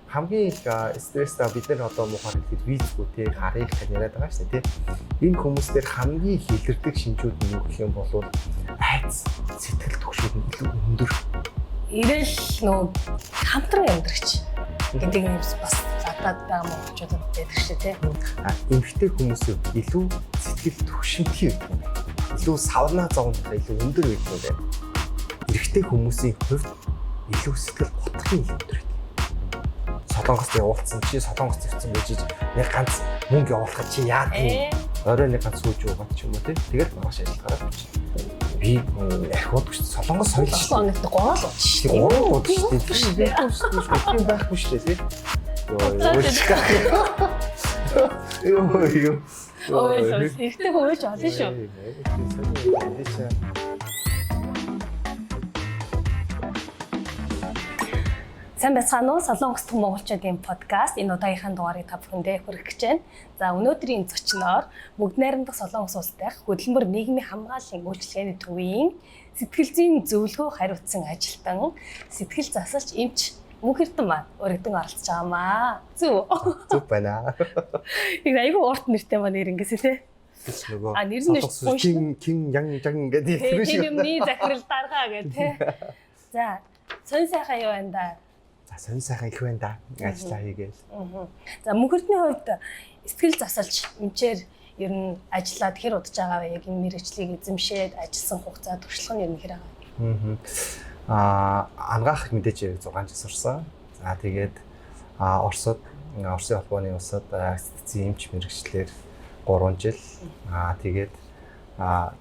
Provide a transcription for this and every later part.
хамгийн их стресстэй бид нар одоо мухаар хэлэхэд визгүй тий харих гэж яриад байгаа шүү дээ тий. Энэ хүмүүстээр хамгийн их илэрдэг шинжүүд нь юу гэх юм бол айц, сэтгэл түгшүүд нь илүү өндөр. Ирээл нөө хамтран амьдрагч гэдэг нь бас задаад байгаа монголчуудад байдаг шүү дээ. Эмэгтэй хүмүүсүүд илүү сэтгэл түгшинтэй байдаг юм. Илүү савнаа зовноо илүү өндөр байдаг юм байна. Эрэгтэй хүмүүсийн хувьд илүү сэтгэл готхын өндөр байдаг. Солонгост явуулсан чи солонгост явсан байж нэг ганц мөнгө явуулах чи яа тийм орой нэг ганц сүүж уугаад ч юм уу тэгэл маш ажиллагаа би архиуд гэж солонгос соёл шүү дээ. Нэг гол уу шүү дээ. Гол шүү дээ. Тийм байхгүй шүү дээ тий. Ой ихтэй хөөж олно шүү. Сайн байцгаана уу? Солонгос дэх монголчуудын подкаст энэ удаагийнхаа дугаарыг та бүхэндээ хүргэх гэж байна. За өнөөдрийн зочноор Бүгд найрамдах Солонгос улс дахь хөдөлмөр нийгмийн хамгааллын үйлчилгээний төвийн сэтгэл зүйн зөвлөгөө хариуцсан ажилтан сэтгэл засалч эмч Мөнхөрдөн маань өргөдөн оролцож байгаамаа. Зүг байна. Нэг айгүй урт нэртэй маань нэр ингэсэн тий. Нөгөө нэр нь Кин Ян гэдэг тийм шиг. Нийгмийн захирал дарга гэх тий. За сонь сайхан юу байна да? Сонь сайхан их байна да. Ажиллаа хийгээл. За Мөнхөрдний хувьд сэтгэл засалж эмчээр ер нь ажиллаад хэр удаж байгаа вэ? Яг энэ мэргэжлийг эзэмшээд ажилласан хугацаа туршлага нь ер нь хэр байгаа? Ангаах мэдээж 6 жил сурсан. За тэгээд Орсын холбооны улсад сэтгцийн эмч мэргэжлэр 3 жил. Тэгээд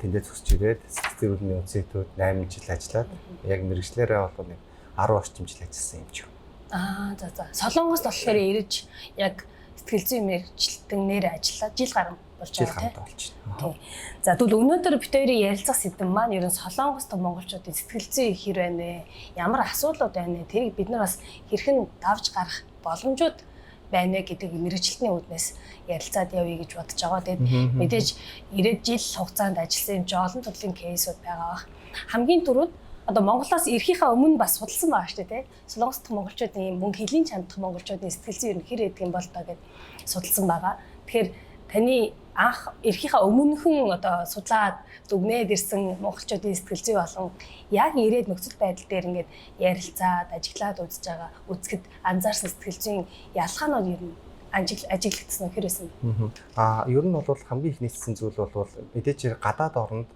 тэндээ зогсож ирээд сэтгцийн үйлдвэрийн үндэстнүүд 8 жил ажиллаад яг мэргэжлэрээ бол нэг 10 орчим жил ажилласан юм чинь. За. Солонгост болохоор ирж яг сэтгэл зүйн мэргэжилтнээр ажиллаад жил гарсан болж байгаа тийм. За тэгвэл өнөөдөр бид хоёрын ярилцах сэдэв маань ерөн Солонгост монголчуудын сэтгэл зүй хэр байна вэ? Ямар асуудлууд байна вэ? Тэрийг бид нар бас хэрхэн давж гарах боломжууд байна вэ гэдэг мэргэжилтний үүднээс ярилцаад явъя гэж бодож байгаа. Тэгээд мэдээж ирээд жил хугацаанд ажилласан юм чи олон төрлийн кейсүүд байгаа. Хамгийн түрүүд одоо Монголоос ирэхийнхаа өмнө бас судалсан байгаа шүү дээ, тийм. Солонгос дахь монголчуудын мөнгө хөлийн чандах монголчуудын сэтгэл зүй ер нь хэр эдэг юм бол таа гэж судалсан байгаа. Тэгэхээр таны анх ирэхийнхаа өмнөхөн одоо судлаад дүгнээд ирсэн монголчуудын сэтгэл зүй болон яг ирээд нөхцөл байдал дээр ингээд ярилцаад ажиглаад үзэхэд анзаарсан сэтгэл зүйн ялгаанууд ер нь ажиглагдсан хэр байсан бэ? Ер нь бол хамгийн их нийцсэн зүйл бол мэдээж гадаад орнд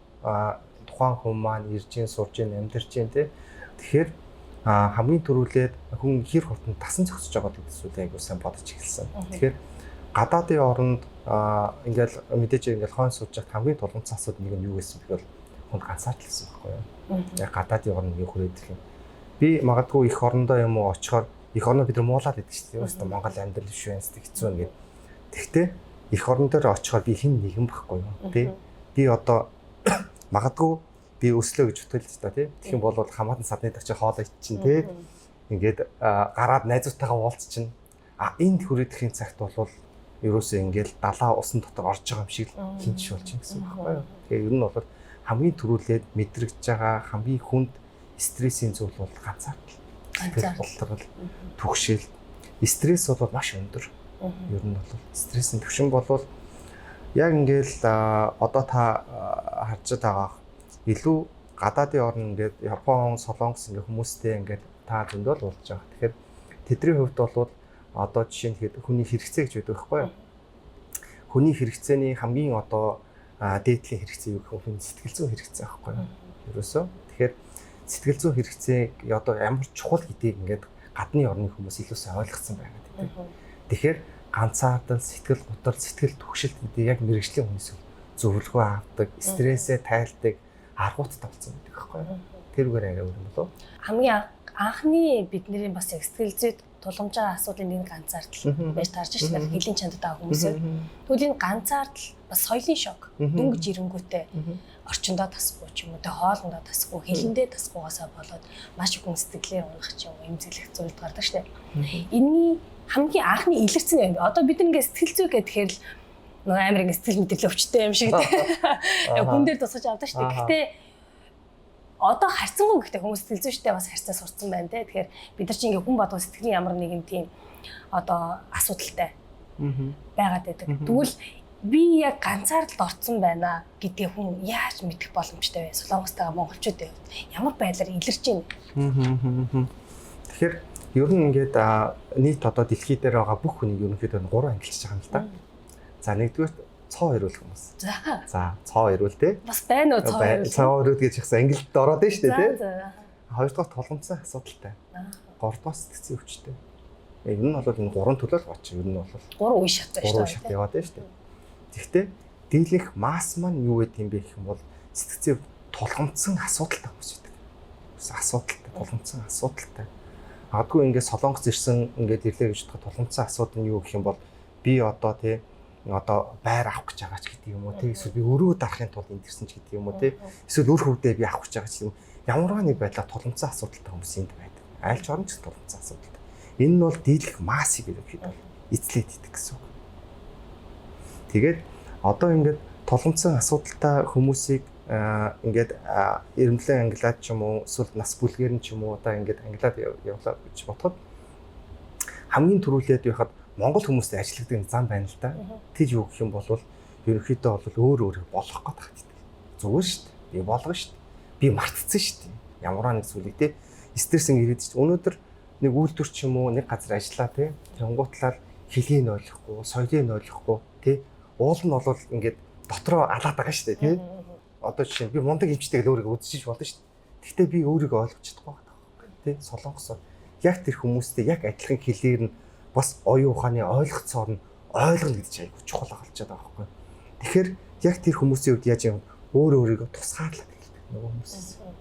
тухайн хүн маань ирж ин сурж ин амьдарч ин тий. Тэгэхээр хамгийн түрүүлээд хүн хэр хурдан тасан зогсож байгаа гэдэг зүйлийг айгуу сайн бодож эхэлсэн. Тэгэхээр гадаадын оронд ингээл мэдээж ингээл хойно сууж хат хамгийн тулгымцсан асуудал нэг нь юу гэсэн бэхэл хүнд ганцаардлсан байхгүй юу. Яг гадаадын орнд юу хүрээдэг юм. Би магадгүй их орондоо юм уу очихоор их орноо бид нар муулаад идэг шүү дээ. Өөрөөсөө Монгол амьдрал биш байх хэцүү ингээд. Тэгтээ их орон дээр очихоор би хэн нэгэн байхгүй юу. Тий. Би одоо магадгүй би өслөө гэж бодвол л та тий. Тэгэх юм бол хамаатан садны тагч хоолой чинь тий. Ингээд гараад найзуудтайгаа уулзчихна. Энд хүрээдэхийн цагт бол ерөөсөө ингээл далаа усан дотор орж байгаа юм шиг л хинч болж юм гэсэн үг байхгүй юу. Тэгээ ер нь бол хамгийн түрүүлээд мэдрэгдэж байгаа хамгийн хүнд стрессийн зүйл бол ганцаардал. Болторол түгшээл. Стресс бол маш өндөр. Ер нь бол стрессийн түвшин бол яг ингээл одоо та харж байгаа илүү гадаадын орн ингээд Япон, Солонгос ингээд хүмүүстэй ингээд та зөндөл уулзж байгаа. Тэгэхээр тэдний хувьд бол одоо жишээ нь тэгэхэд хүний хэрэгцээ гэж байдаг байхгүй юу? Хүний хэрэгцээний хамгийн одоо дээдлийн хэрэгцээ юу гэх юм сэтгэл зүйн хэрэгцээ байхгүй юу? Ерөөсөө. Тэгэхээр сэтгэл зүйн хэрэгцээг одоо ямар чухал гэдгийг ингээд гадны орны хүмүүс илүү сайн ойлгоцсон байна гэдэг. Тэгэхээр ганцаардал, сэтгэл готор, сэтгэл түгшилт гэдэг яг мэргэжлийн хүнээс зөвлөгөө авдаг, стрессээ тайлдаг аргуудтай болсон гэдэг байхгүй юу? Тэрүүгээр арай өөр юм болов. Хамгийн анхны бидний бас яг сэтгэл зүйд тулгамж байгаа асуудлын нэг ганцаардал байж таарч шүү дээ. Хэлийн чандад байгаа хүмүүсээ. Тэгвэл энэ ганцаардал бас соёлын шок. Дөнгөж ирэнгүүтээ орчиндоо тасгүй ч юм уу, хоолндоо тасгүй, хэлэндээ тасгүйгаасаа болоод маш их хүн сэтгэлээр унах ч юм уу, эмзэглэх зүйлд гардаг шүү дээ. Энийний хамгийн анхны илэрсэн юм. Одоо бид ингээд сэтгэл зүй гэхээр л нөгөө амар ингээд сэтгэл мэдрэл өвчтэй юм шиг дээ. Хүн дээр тусгаж авдаг шүү дээ. Гэхдээ одоо харьцангуй гэхдээ хүмүүс сэтгэл зүйчтэй бас харьцаа сурцсан байна те. Тэгэхээр бид нар чинь ингээ хүн бодгоо сэтгэлийн ямар нэгэн тийм одоо асуудалтай Аа. байгаад байдаг. Тэгвэл би яг ганцаардалд орцсон байна гэдгийг хүн яаж мэдэх боломжтой вэ? Солонгостойгоо монголчуудын хувьд ямар байдлаар илэрч байна? Тэгэхээр ер нь ингээд нийт одоо дэлхий дээр байгаа бүх хүнийг ерөнхийдөө 3 ангилж байгаа юм л да. За нэгдүгээр цоо ирүүл хүмүүс. За цоо ирүүл те. Бас байна уу цоо ирүүл? Цоо ирүүл гэж ихсэн ангилд ороод байна шүү дээ те. За. Хоёрдугаар толгомцсон асуудалтай. Гуравдугаар сэтгцийн өвчтэй. Ер нь бол энэ 3 төлөөл гоч ер нь бол 3 үе шат байна шүү дээ. 3 шат яваад байна шүү дээ. Тэгэхдээ дийлэнх масс маань юу гэдэг юм бэ гэх юм бол сэтгцийн толгомцсон асуудалтай хүмүүс байдаг. Асуудалтай, толгомцсон асуудалтай. Магадгүй ингээд солонгоц ирсэн ингээд ирлээ гэж бодоход толгомцсон асуудал нь юу гэх юм бол би одоо тий одоо байр авах гэж байгаа ч гэдэг юм уу тий эсвэл би өрөө дарахын тулд энд ирсэн ч гэдэг юм уу тий эсвэл өр хөвдөө би авах гэж байгаа ч юм ямар нэг байдлаар толгомцсон асуудалтай хүмүүс энд байдаг. Айлч орон ч толгомцсон асуудалтай. Энэ нь бол дийлэх массыг ерөнхийдөө эзлээд идэг гэсэн үг. Тэгээд одоо ингээд толгомцсон асуудалтай хүмүүсийг ингээд эрэмлэн ангилаад ч юм уу эсвэл нас бүлгээр нь ч юм уу одоо ингээд ангилаад явлаа гэж бодоход хамгийн түрүүлээд байхад Монгол хүмүүстэй ажилладаг зам байна л да. Тэд юу гэх юм бол ерөнхийдөө бол өөр болох гээд тагтдаг. Зүгээр шүү дээ. Би болгоно шүү дээ. Би мартцсан шүү дээ. Ямар нэг зүйлийг те стресс ирээд шүү дээ. Өнөөдөр нэг үйлдвэр ч юм уу нэг газар ажиллаа те. Тэнгуутлаар хэлийг нь ойлгохгүй, соёлыг нь ойлгохгүй те. Уул нь бол ингээд дотроо алаад байгаа шүү дээ те. Одоо жишээ нь би мундаг эмчтэйг өөрийгөө үзчихэж болно шүү дээ. Гэхдээ би өөрийгөө ойлгож чадахгүй байгаа те. Солонгосоор яг тэр хүмүүстэй яг адилхан хэлээр нь бас оюун ухааны ойлгоцоор нь ойлгоно гэдэг чинь айгүй чухал болж байгаа байхгүй. Тэгэхээр яг тэр хүмүүсийн үед яаж юм өөрийгөө тусгаарлаад хэлдэг нөгөө хүмүүс.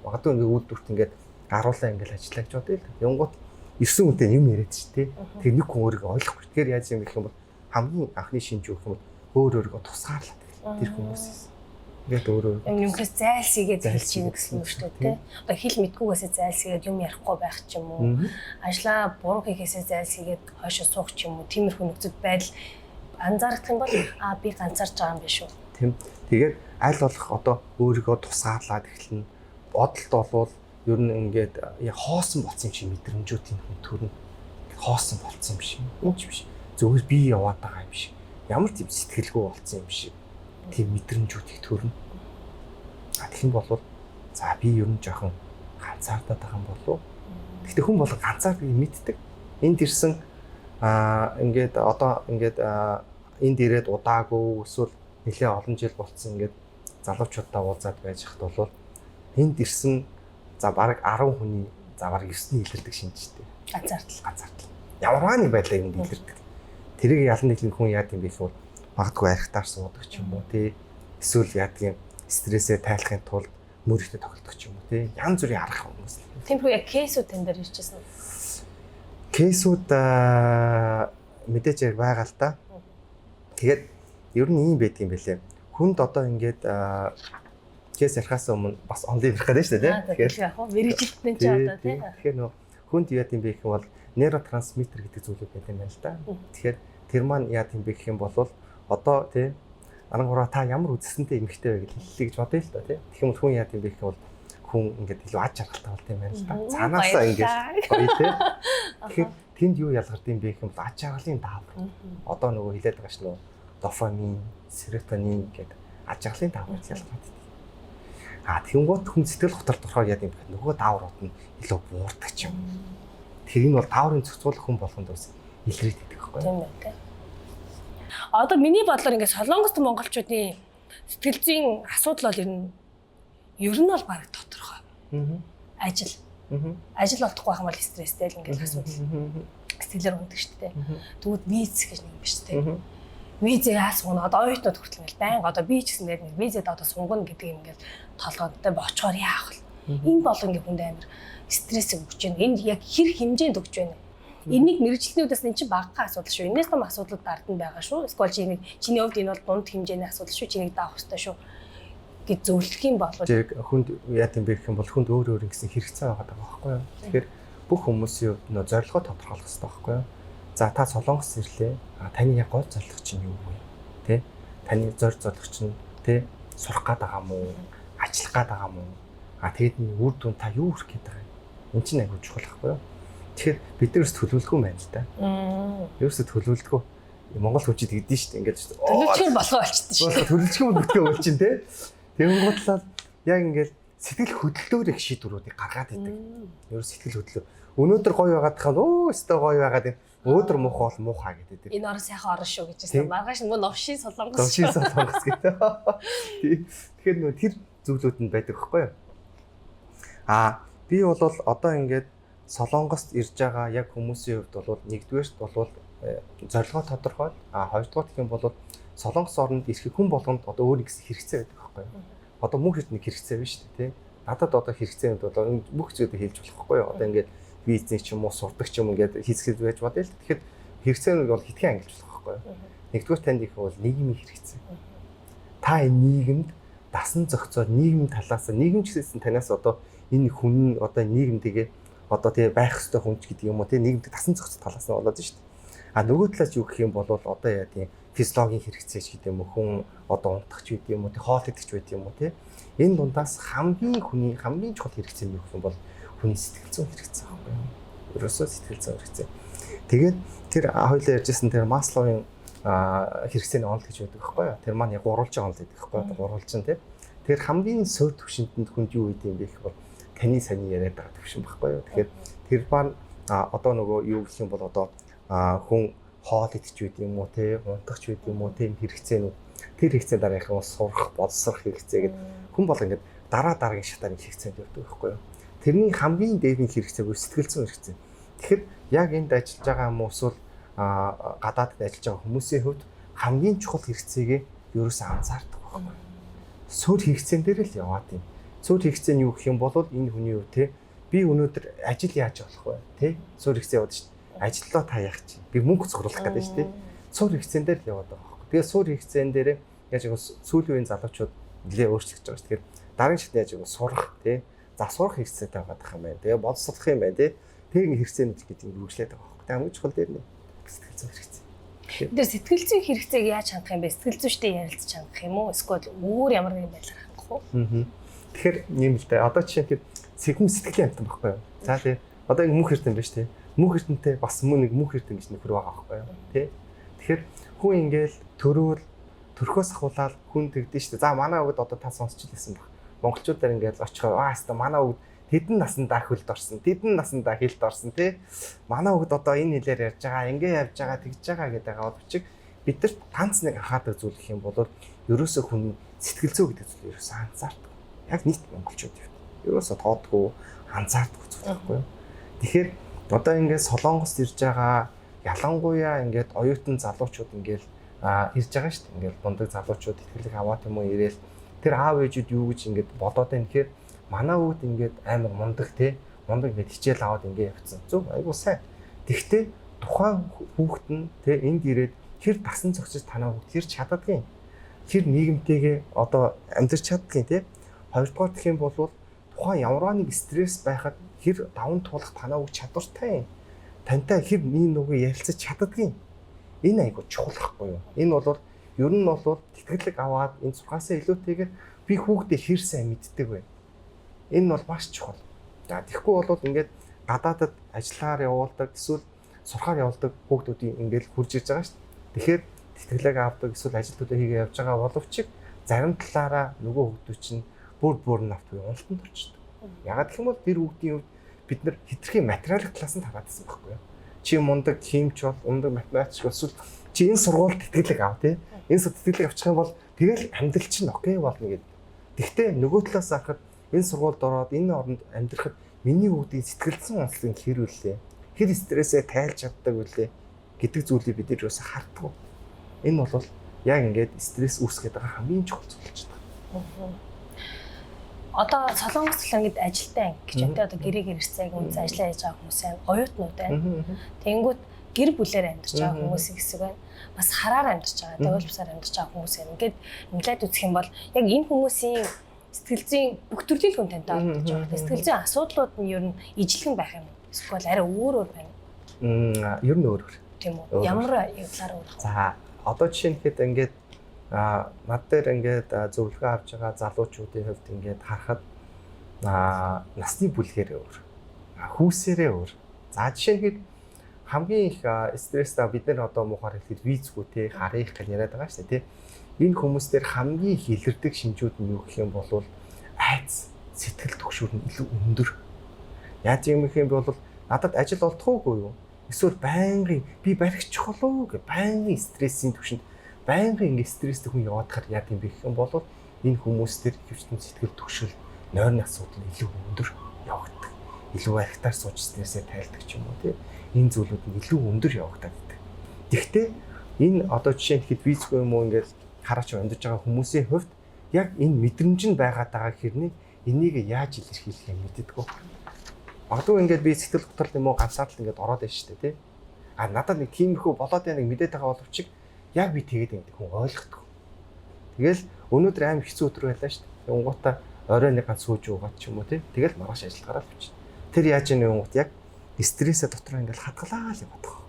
Магадгүй ингээ үйлдвэрт ингээд гаруулаа ингээл ажиллаа гэж бодъё л. Янгууд ирсэн үнтэй юм яриад чи тээ. Тэр нэг хүн өөрийгөө ойлгохгүй. Тэгэхээр яаж юм гэх юм бол хамгийн анхны шинж юу гэх юм бол өөрийгөө тусгаарлаад хэлдэг тэр хүмүүсээс. Ингээд өөрөө юмхээс зайлсхийгээд хэлж ийн гэсэн үг шүү дээ. Одоо хэл мэдгүйгээсээ зайлсхийгээд юм ярихгүй байх ч юм уу. Ажлаа буруу хийхээсээ зайлсхийгээд хойшоо суух ч юм уу. Тиймэрхүү нөхцөл байдал анзаарах юм бол би ганцаарч байгаа юм биш үү. Тийм. Тэгээд аль болох одоо өөрийгөө тусгаарлаад эхэлнэ. Бодолд болвол ер нь ингээд хоосон болсон юм шиг мэдрэмжүүдийн хүн төрнө. Хоосон болсон юм шиг. Үгүй биш. Зөвхөн би яваад байгаа юм шиг. Ямар тийм сэтгэлгүй болсон юм шиг. Тийм мэдрэмжүүдийг төрнө. Тэгэх юм бол за би ер нь жоохон ганцаардаад байгаа юм болов уу? Гэхдээ хүн бол ганцаардгийг мэддэг. Энд ирсэн ингээд одоо ингээд энд ирээд удаагүй эсвэл нэлээ олон жил болцсон ингээд залуучуудаа уулзаад байж хат бол энд ирсэн за бараг 10 хүний за бараг 9-ний илэрдэг шинжтэй. Ганцаардал. Ямар нэг байдлаар энд илэрдэг. Тэрийг ялан нийлэн хүн яад юм бэ гэвэл магадгүй архитаар суудаг ч юм уу тий. Эсвэл яадгийн стрессээ тайлахын тулд мөрөгтэй тоглодог ч юм уу тий. Янз бүрийн арга хүмүүс. Тиймэрхүү яг кейсүүд тэн дээр ирчихсэн үү? Кейсүүд мэдээж яг байгаа л да. Тэгээд ер нь ийм байт юм бэлээ. Хүнд одоо ингээд кейс ярихаас өмнө бас онлайн ярих гэдэг шүү дээ тий. Тэгэхээр яг мэрэгжилтэн ч одоо тий. Тэгэхээр нөө хүнд яад юм бэ гэх юм бол нейротрансмиттер гэдэг зүйлүүд байдаг юм байна л да. Тэгэхээр тэр маань яад юм бэ гэх юм бол одоо тий 13 та ямар үзэсэнтэй эмэгтэй вэ гэж хэллээ гэж бодъё л да тий. Тэгэх юм бол хүн яад юм бэ гэх юм бол хүн ингээд илүү аж аргалтай болд юм байна л да. Цаанаасаа ингээд гоё тий. Тэгэхээр тэнд юу ялгард юм бэ гэх юм бол аж аргалын даавар. Одоо нөгөө хэлээд байгаа ш нь дофамин, серотонин гэдэг аж аргалын даавар ялгардаг. Тэгэнгүүт хүн сэтгэл готрол дорхоор яад юм бэ гэхэд нөгөө дааврууд нь илүү буурдаг юм. Тэр нь бол дааврын зохицуулах хүн болгонд бас илрээд идэх байхгүй. Тийм байх тий. Одоо миний бодлоор ингээд солонгост монголчуудын сэтгэл зүйн асуудал бол ер нь бол баг тодорхой. Ажил. Ажил олдохгүй байх юм бол стресстэй л ингээд асуудал. Сэтгэлээр ундаг шүү дээ. Тэгвэл виз гэж нэг юм биш дээ. Визээ яасгоно одоо оюутнууд хүртэл ингээл байнга одоо би ч гэсэн нэг визэд одоо сунгана гэдэг юм ингээл толгойдтой бочгоор яах вэ? Энэ бол ингээд хүнд амар стресс өгч байна. Энд яг хэр хэмжээнд өгч байна. Энийг мэрэгчлэнүүдээс энэ чинь багахан асуудал шүү. Энээс том асуудлууд дард нь байгаа шүү. Эсвэл чиний хувьд энэ бол дунд хэмжээний асуудал шүү. Чинийг даах хэрэгтэй шүү гэж зөвлөх юм бол яг хүнд яат юм бэ гэх юм бол хүнд өөр гэсэн хэрэгцээ байгаа байхгүй юу? Тэгэхээр бүх хүмүүсийн хувьд нөө зорилгоо тодорхойлох хэрэгтэй байхгүй юу? За та Солонгос ирлээ. Таны яг гол зорилго чинь юу вэ? Тэ? Таны зорилго чинь тэ сурах гээд байгаа мó? Ажиллах гээд байгаа мó? Тэгээд үр дүн та юу хүрэх гээд байгаа юм? Энд чинь айгүй чухал байхгүй юу? Тэгэхээр бид нэрс төлөвлөгөө юм байна л да. Ерөөсө төлөвлөлтгөө Монгол хүчид гэдэн шүү дээ. Ингээд төлөвлөж болгоо болчихсон шүү дээ. Төлөвлөж бүтгээ болчихин те. Тэгэнгүүтлээ яг ингээд сэтгэл хөдлөлтөөр их шийдвэрүүдийг гаргаад идэг. Ерөөс сэтгэл хөдлөл. Өнөөдөр гоё байгаад хаа өстө гоё байгаад өөдөр муухай бол муухай гэдэг. Энэ орон сайхан орон шүү гэж хэлсэн. Маргааш нөгөө новшийн солонгос. Новшийн солонгос гэдэг. Тэгэхээр нөгөө тэр зүйлүүд нь байдаг байхгүй юу? Би бол одоо ингээд солонгост ирж байгаа яг хүмүүсийн хувьд бол нэгдүгээрт бол зорилгоо тодорхой. Хоёрдугаар гэх юм бол солонгос орнд ирэх хүн болгонд одоо өөр нэгс хэрэгцээ байдаг байхгүй юу? Одоо мөнх хэд нэг хэрэгцээ биш үү те? Надад одоо хэрэгцээ нь бол бүх зүйлийг хэлж болохгүй юу? Одоо ингээд би эзэн ч юм уу сурдаг ч юм ингээд хийсгэд байж бодъё л. Тэгэхээр хэрэгцээ нь бол хитгэн ангилж болохгүй юу? Нэгдүгээр танд их бол нийгмийн хэрэгцээ. Та энэ нийгэмд дасан зохицоод нийгэм талаас нийгэмчсэн танаас одоо энэ хүн одоо нийгэмдээ одоо тэгээ байх ёстой хүнч гэдэг юм уу те нийгэмд дасан зохицох талаас нь болоод шүү дээ. Нөгөө талаас юу гэх юм бол одоо яа тийм физиологийн хэрэгцээч гэдэг юм уу хүн одоо унтах ч гэдэг юм уу те хоол идэх ч гэдэг юм уу те энэ дундаас хамгийн чухал хэрэгцээ нь юу гэх юм бол хүний сэтгэл зүйн хэрэгцээ байхгүй юу? Ерөөсөө сэтгэл зүйн хэрэгцээ. Тэгээд тэр хоёлаа ярьжсэн тэр Масловын хэрэгцээний онол гэж байдаг байхгүй юу? Тэр маань яг гурвалжин онол гэдэг байхгүй юу? Гурвалжин те. Тэр хамгийн сөрөг төвшөнтөнд хүнд юу гэдэг юм бэ гэх бол таны сайн яриад байгаа төвшин байхгүй юу? Тэгэхээр тэр маань одоо нөгөө юу гэх юм бол одоо хүн хоол идэж үйд юм уу те унтах ч үйд юм уу те хэрэгцээнүүд тэр хэрэгцээ дараагийн сурах боловсрох хэрэгцээ гэдэг хүн бол ингээд дараагийн шатаар хэрэгцээнд явдаг байхгүй юу? Тэрний хамгийн дээд хэрэгцээг сэтгэл зүйн хэрэгцээ. Тэгэхээр яг энд ажиллаж байгаа юм уу эсвэл гадаадд ажиллаж байгаа хүмүүсийн хувьд хамгийн чухал хэрэгцээгээ ерөөсөө анзаардаг байхгүй юу? Суур хэрэгцээн дээр л яваад юм. Суур хэрэгцээ нь юу гэх юм бол энэ хүний хувьд те би өнөөдөр ажил яаж болох вэ те суур хэрэгцээ яваад шүү дээ. Ажиллаа та яах чинь би мөнгө цуглуулах гэдэг шүү дээ. Суур хэрэгцээн дээр л яваад байгаа байхгүй. Тэгээ суур хэрэгцээн дээр яаж яг сүүлийн үеийн залуучууд нэлээ өөрчлөгдөж байгаа шүү. Тэгэхээр дараагийн шатны яаж яг сурах те за сурах хэрэгцээтэй байгаа юм байна. Тэгээ боловсрох юм байна те. Тэг хэрэгцээнүүд гэдэг нь үргэлжлээд байгаа байхгүй. Тэг хамгийн чухал дээр нэ сэтгэл зүйн хэрэгцээ. Тэр сэтгэл зүйн хэрэгцээг яаж хандах юм бэ? Сэтгэл зүйчтэй ярилцж хандах юм уу? Эсвэл өөр ямар нэгэн байдлаар хандах уу? Тэгэхээр юм л дээ. Одоо жишээ нь сэтгэл сэтгэлийн амтан байхгүй юу? За тий. Одоо ингэ мөнх эрдэнэ биш тий. Мөнх эрдэнэтэй бас нэг мөнх эрдэнэ гэж нөхөр байгаа байхгүй юу? Тий. Тэгэхээр хүн ингээл төрхөөс ахуулаад хүн тэгдэж штэ. За манай өгд одоо та сонсч лээсэн баг. Монголчуудаар ингээл очихоор хаста манай өгд тэдэн насандаа хөлд орсон. Тэдэн насандаа хилд орсон тий. Манай өгд одоо энэ хэлээр ярьж байгаа, ингэ явж байгаа, тэгж байгаа гэдэг аваад бид нар танц нэг анхаадаг зүйл гэх юм бол ерөөсөө хүн сэтгэл зүй гэдэг зүйл ерөөсөө анзаардаг. Яг нийт монголчууд юу. Ерөөсөө тоодгүй анзаардаг зүйл байхгүй юу. Тэгэхээр одоо ингээд солонгост ирж байгаа ялангуяа ингээд оюутан залуучууд ингээд ирж байгаа шүү дээ. Ингээд дундаг залуучууд итгэлэг аваад юм уу ирээл тэр аав ээжүүд юу гэж ингээд бодоод байна гэхээр манай үүд ингээд амар мундаг те мундаг ингээд хичээл аваад ингээд явцсан. Зөв айгуу сайн. Тэгвэл тухайн хүүхэд нь те энд ирээд хэр дасан зохицож танаа хүүхд хэр чаддгийн хэр нийгэмтэйгээ одоо амьдарч чаддгийн те хоёрдугаар гэх юм бол тухайн ямар нэг стресс байхад хэр даван туулах танаа хүүхд чадвартай юм. Тантай хэр нэг нүгэ ярилцаж чаддгийн энэ айгуу чухал байхгүй юу? Энэ бол ер нь бол тэтгэлэг аваад энэ сургаасаа илүүтэйгээр би хүүхдээ хэр сайн мэддэг вэ? Энэ бол маш чухал. За тэгэхгүй бол ингээд гадаадад ажиллахаар явуулдаг эсвэл сурахаар явуулдаг хүүхдүүдийн ингээд хурж ирж байгаа шүү дээ. Тэгэхээр тэтгэлэг авдаг эсвэл ажилтнуудаа хийгээ явж байгаа боловч зарим талаараа нөгөө хүүхдүүд чинь бүр навт буюу уналтанд орчдөг. Ягаад гэх юм бол тэр хүүхдийн хувьд бид нар хитрхийн материалын талаас нь хараадсан байхгүй юу? Чи мундаг химч бол, мундаг математик эсвэл чи энэ сургуульд тэтгэлэг ав тий. Энэ тэтгэлэг авчих юм бол тэгэл амьдрал чинь окей болно гэдэг. Тэгвэл нөгөө талаас харахад энэ сургуульд ороод энэ оронд амьдрахад миний хүүхдийн сэтгэлзэн онцлог хэр үлээ? Хэр стрессээ тайлж чаддаг үлээ гэдэг зүйлийг бид нар юусаа харддаг. Энэ бол яг ингээд стресс үүсгэж байгаа хамгийн чухал зүйл болж байна. Одоо солонгос л ингээд ажилтаа анги гэж өнтэй одоо гэрээ гэрэрцээг үнс ажиллаа хийж байгаа хүмүүс байна. Оюутнууд байна. Тэнгүүд гэр бүлээр амьдарч байгаа хүмүүсийн хэсэг байна. Бас хараар амьдарч байгаа, төвлөсөөр амьдарч байгаа хүмүүс байна. Ингээд ингээд үзэх юм бол яг энэ хүмүүсийн сэтгэл зүйн бүх төрлийн хүн тантай олдож байгаа. Сэтгэл зүйн асуудлууд нь ер нь ижилхэн байх юм. Эсвэл арай өөр байна. Ер нь өөр. Тийм үү. Ямар явдлаар өөр. За одоо жишээ нь хэд ингээд над дээр ингээд зөвлөгөө авч байгаа залуучуудын хувьд ингээд харахад насны бүлгээр өөр. Хүүсээрээ өөр. За жишээ нь хамгийн их стресстэй бид нар одоо муухаар хэлэхэд визгүй те харих гэж яриад байгаа шүү дээ те. Энэ хүмүүс дээр хамгийн их илэрдэг шинжүүд нь юу гэх юм бол айц, сэтгэл түгшүүр нь илүү өндөр. Яаж юм их юм бол надад ажил олдохгүй юу? Эсвэл байнгын би баригчих болов гэх байнгын стрессийн түвшинд байнгын ингэ стресстэй хүн яваадахаар яа гэм бэ гэх юм бол энэ хүмүүс төр хөвчтөн сэтгэл түгшил нойрны асуудал нь илүү өндөр явагддаг. Илүү архитаар сууж стрессээ тайлдаг ч юм уу тийм. Энэ зүйлүүд нь илүү өндөр явагдаад байдаг. Гэхдээ энэ одоо жишээ нь хэд визгүй юм уу ингээд хараач амьдарч байгаа хүмүүсийн хувьд яг энэ мэдрэмж нь байгаад байгаа хэрнийг энийг яаж илэрхийлэх юм мэддэггүй. Магадгүй ингээд би сэтгэл готрол юм уу ганцаард л ингээд ороод байна шүү дээ тий. А надад нэг тиймэрхүү болоод байгааг мэдээд байгаа боловч яг би тэгээд ингээд хүн ойлгохгүй. Тэгэл өнөөдөр аим хэцүү өдөр байлаа шүү дээ. Унгуудаа орой нэг ганц сууж уугаад ч юм уу тий. Тэгэл маргааш ажил гараад явчих. Тэр яаж ийм унгууд яг стрессээ дотор ингээд хатгалаа л яваад байгаа.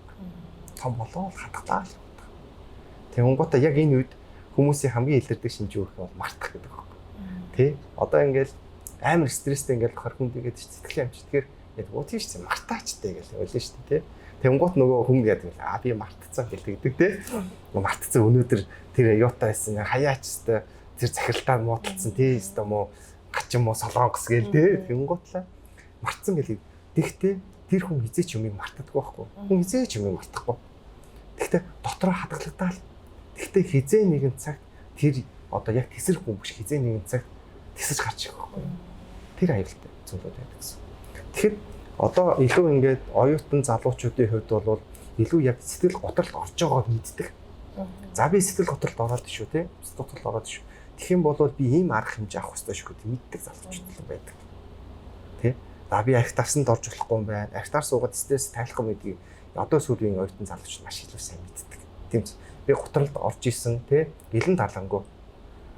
Том болоо хатгалаа л яваад байгаа. Тэг унгуудаа яг энэ үед хүмүүсийн хамгийн илэрдэг шинж юу гэх юм бол мартах гэдэг байна. Тий. Одоо ингээд амар стресстэй ингээд хорхонд игээд сэтгэл амч. Тэгэхээр яг үгүй тийм мартаачтай гэж ойлно шүү дээ тий. Тэнгуут нөгөө хүн гэдэг би мартцсан гэлдэг тий. Мартцсан өнөөдөр тэр юутай байсан хаяачтай тэр захиралтаа муудалцсан тий өстө мó гач юм уу солонгос гээл тий. Тэнгуутлаа мартсан гэлээ. Тэгтээ тэр хүн хизээч юмыг мартдаггүй байхгүй. Хүн хизээч юмыг мартахгүй. Тэгтээ дотроо хадгалагдаад. Тэгтээ хизээ нэгэн цагт тэр одоо яг тэсрэх хүн биш хизээ нэгэн цагт тэсэж гарч ирэх байхгүй. Тэр аюултай зүйлүүд байдаг гэсэн. Тэгэхээр одоо илүү ингээд оюутан залуучуудын хувьд бол илүү яг сэтгэл готролд орж байгааг мэддэг. За би сэтгэл готролд ороод шүү те. Сэтгэл готролд ороод шүү. Тэгэх юм бол би ийм арга хэмжээ авах хэрэгтэй шүү гэдэг мэддэг залуучууд байдаг. Тэ? За би архитарсанд орж болохгүй юм байна. Архитар суугаад стресс тайлахгүй гэдгийг одоо сүүлийн оюутан залуучууд маш илүү сайн мэддэг. Тийм ч би готролд орж исэн те. Гэлэн талангуу.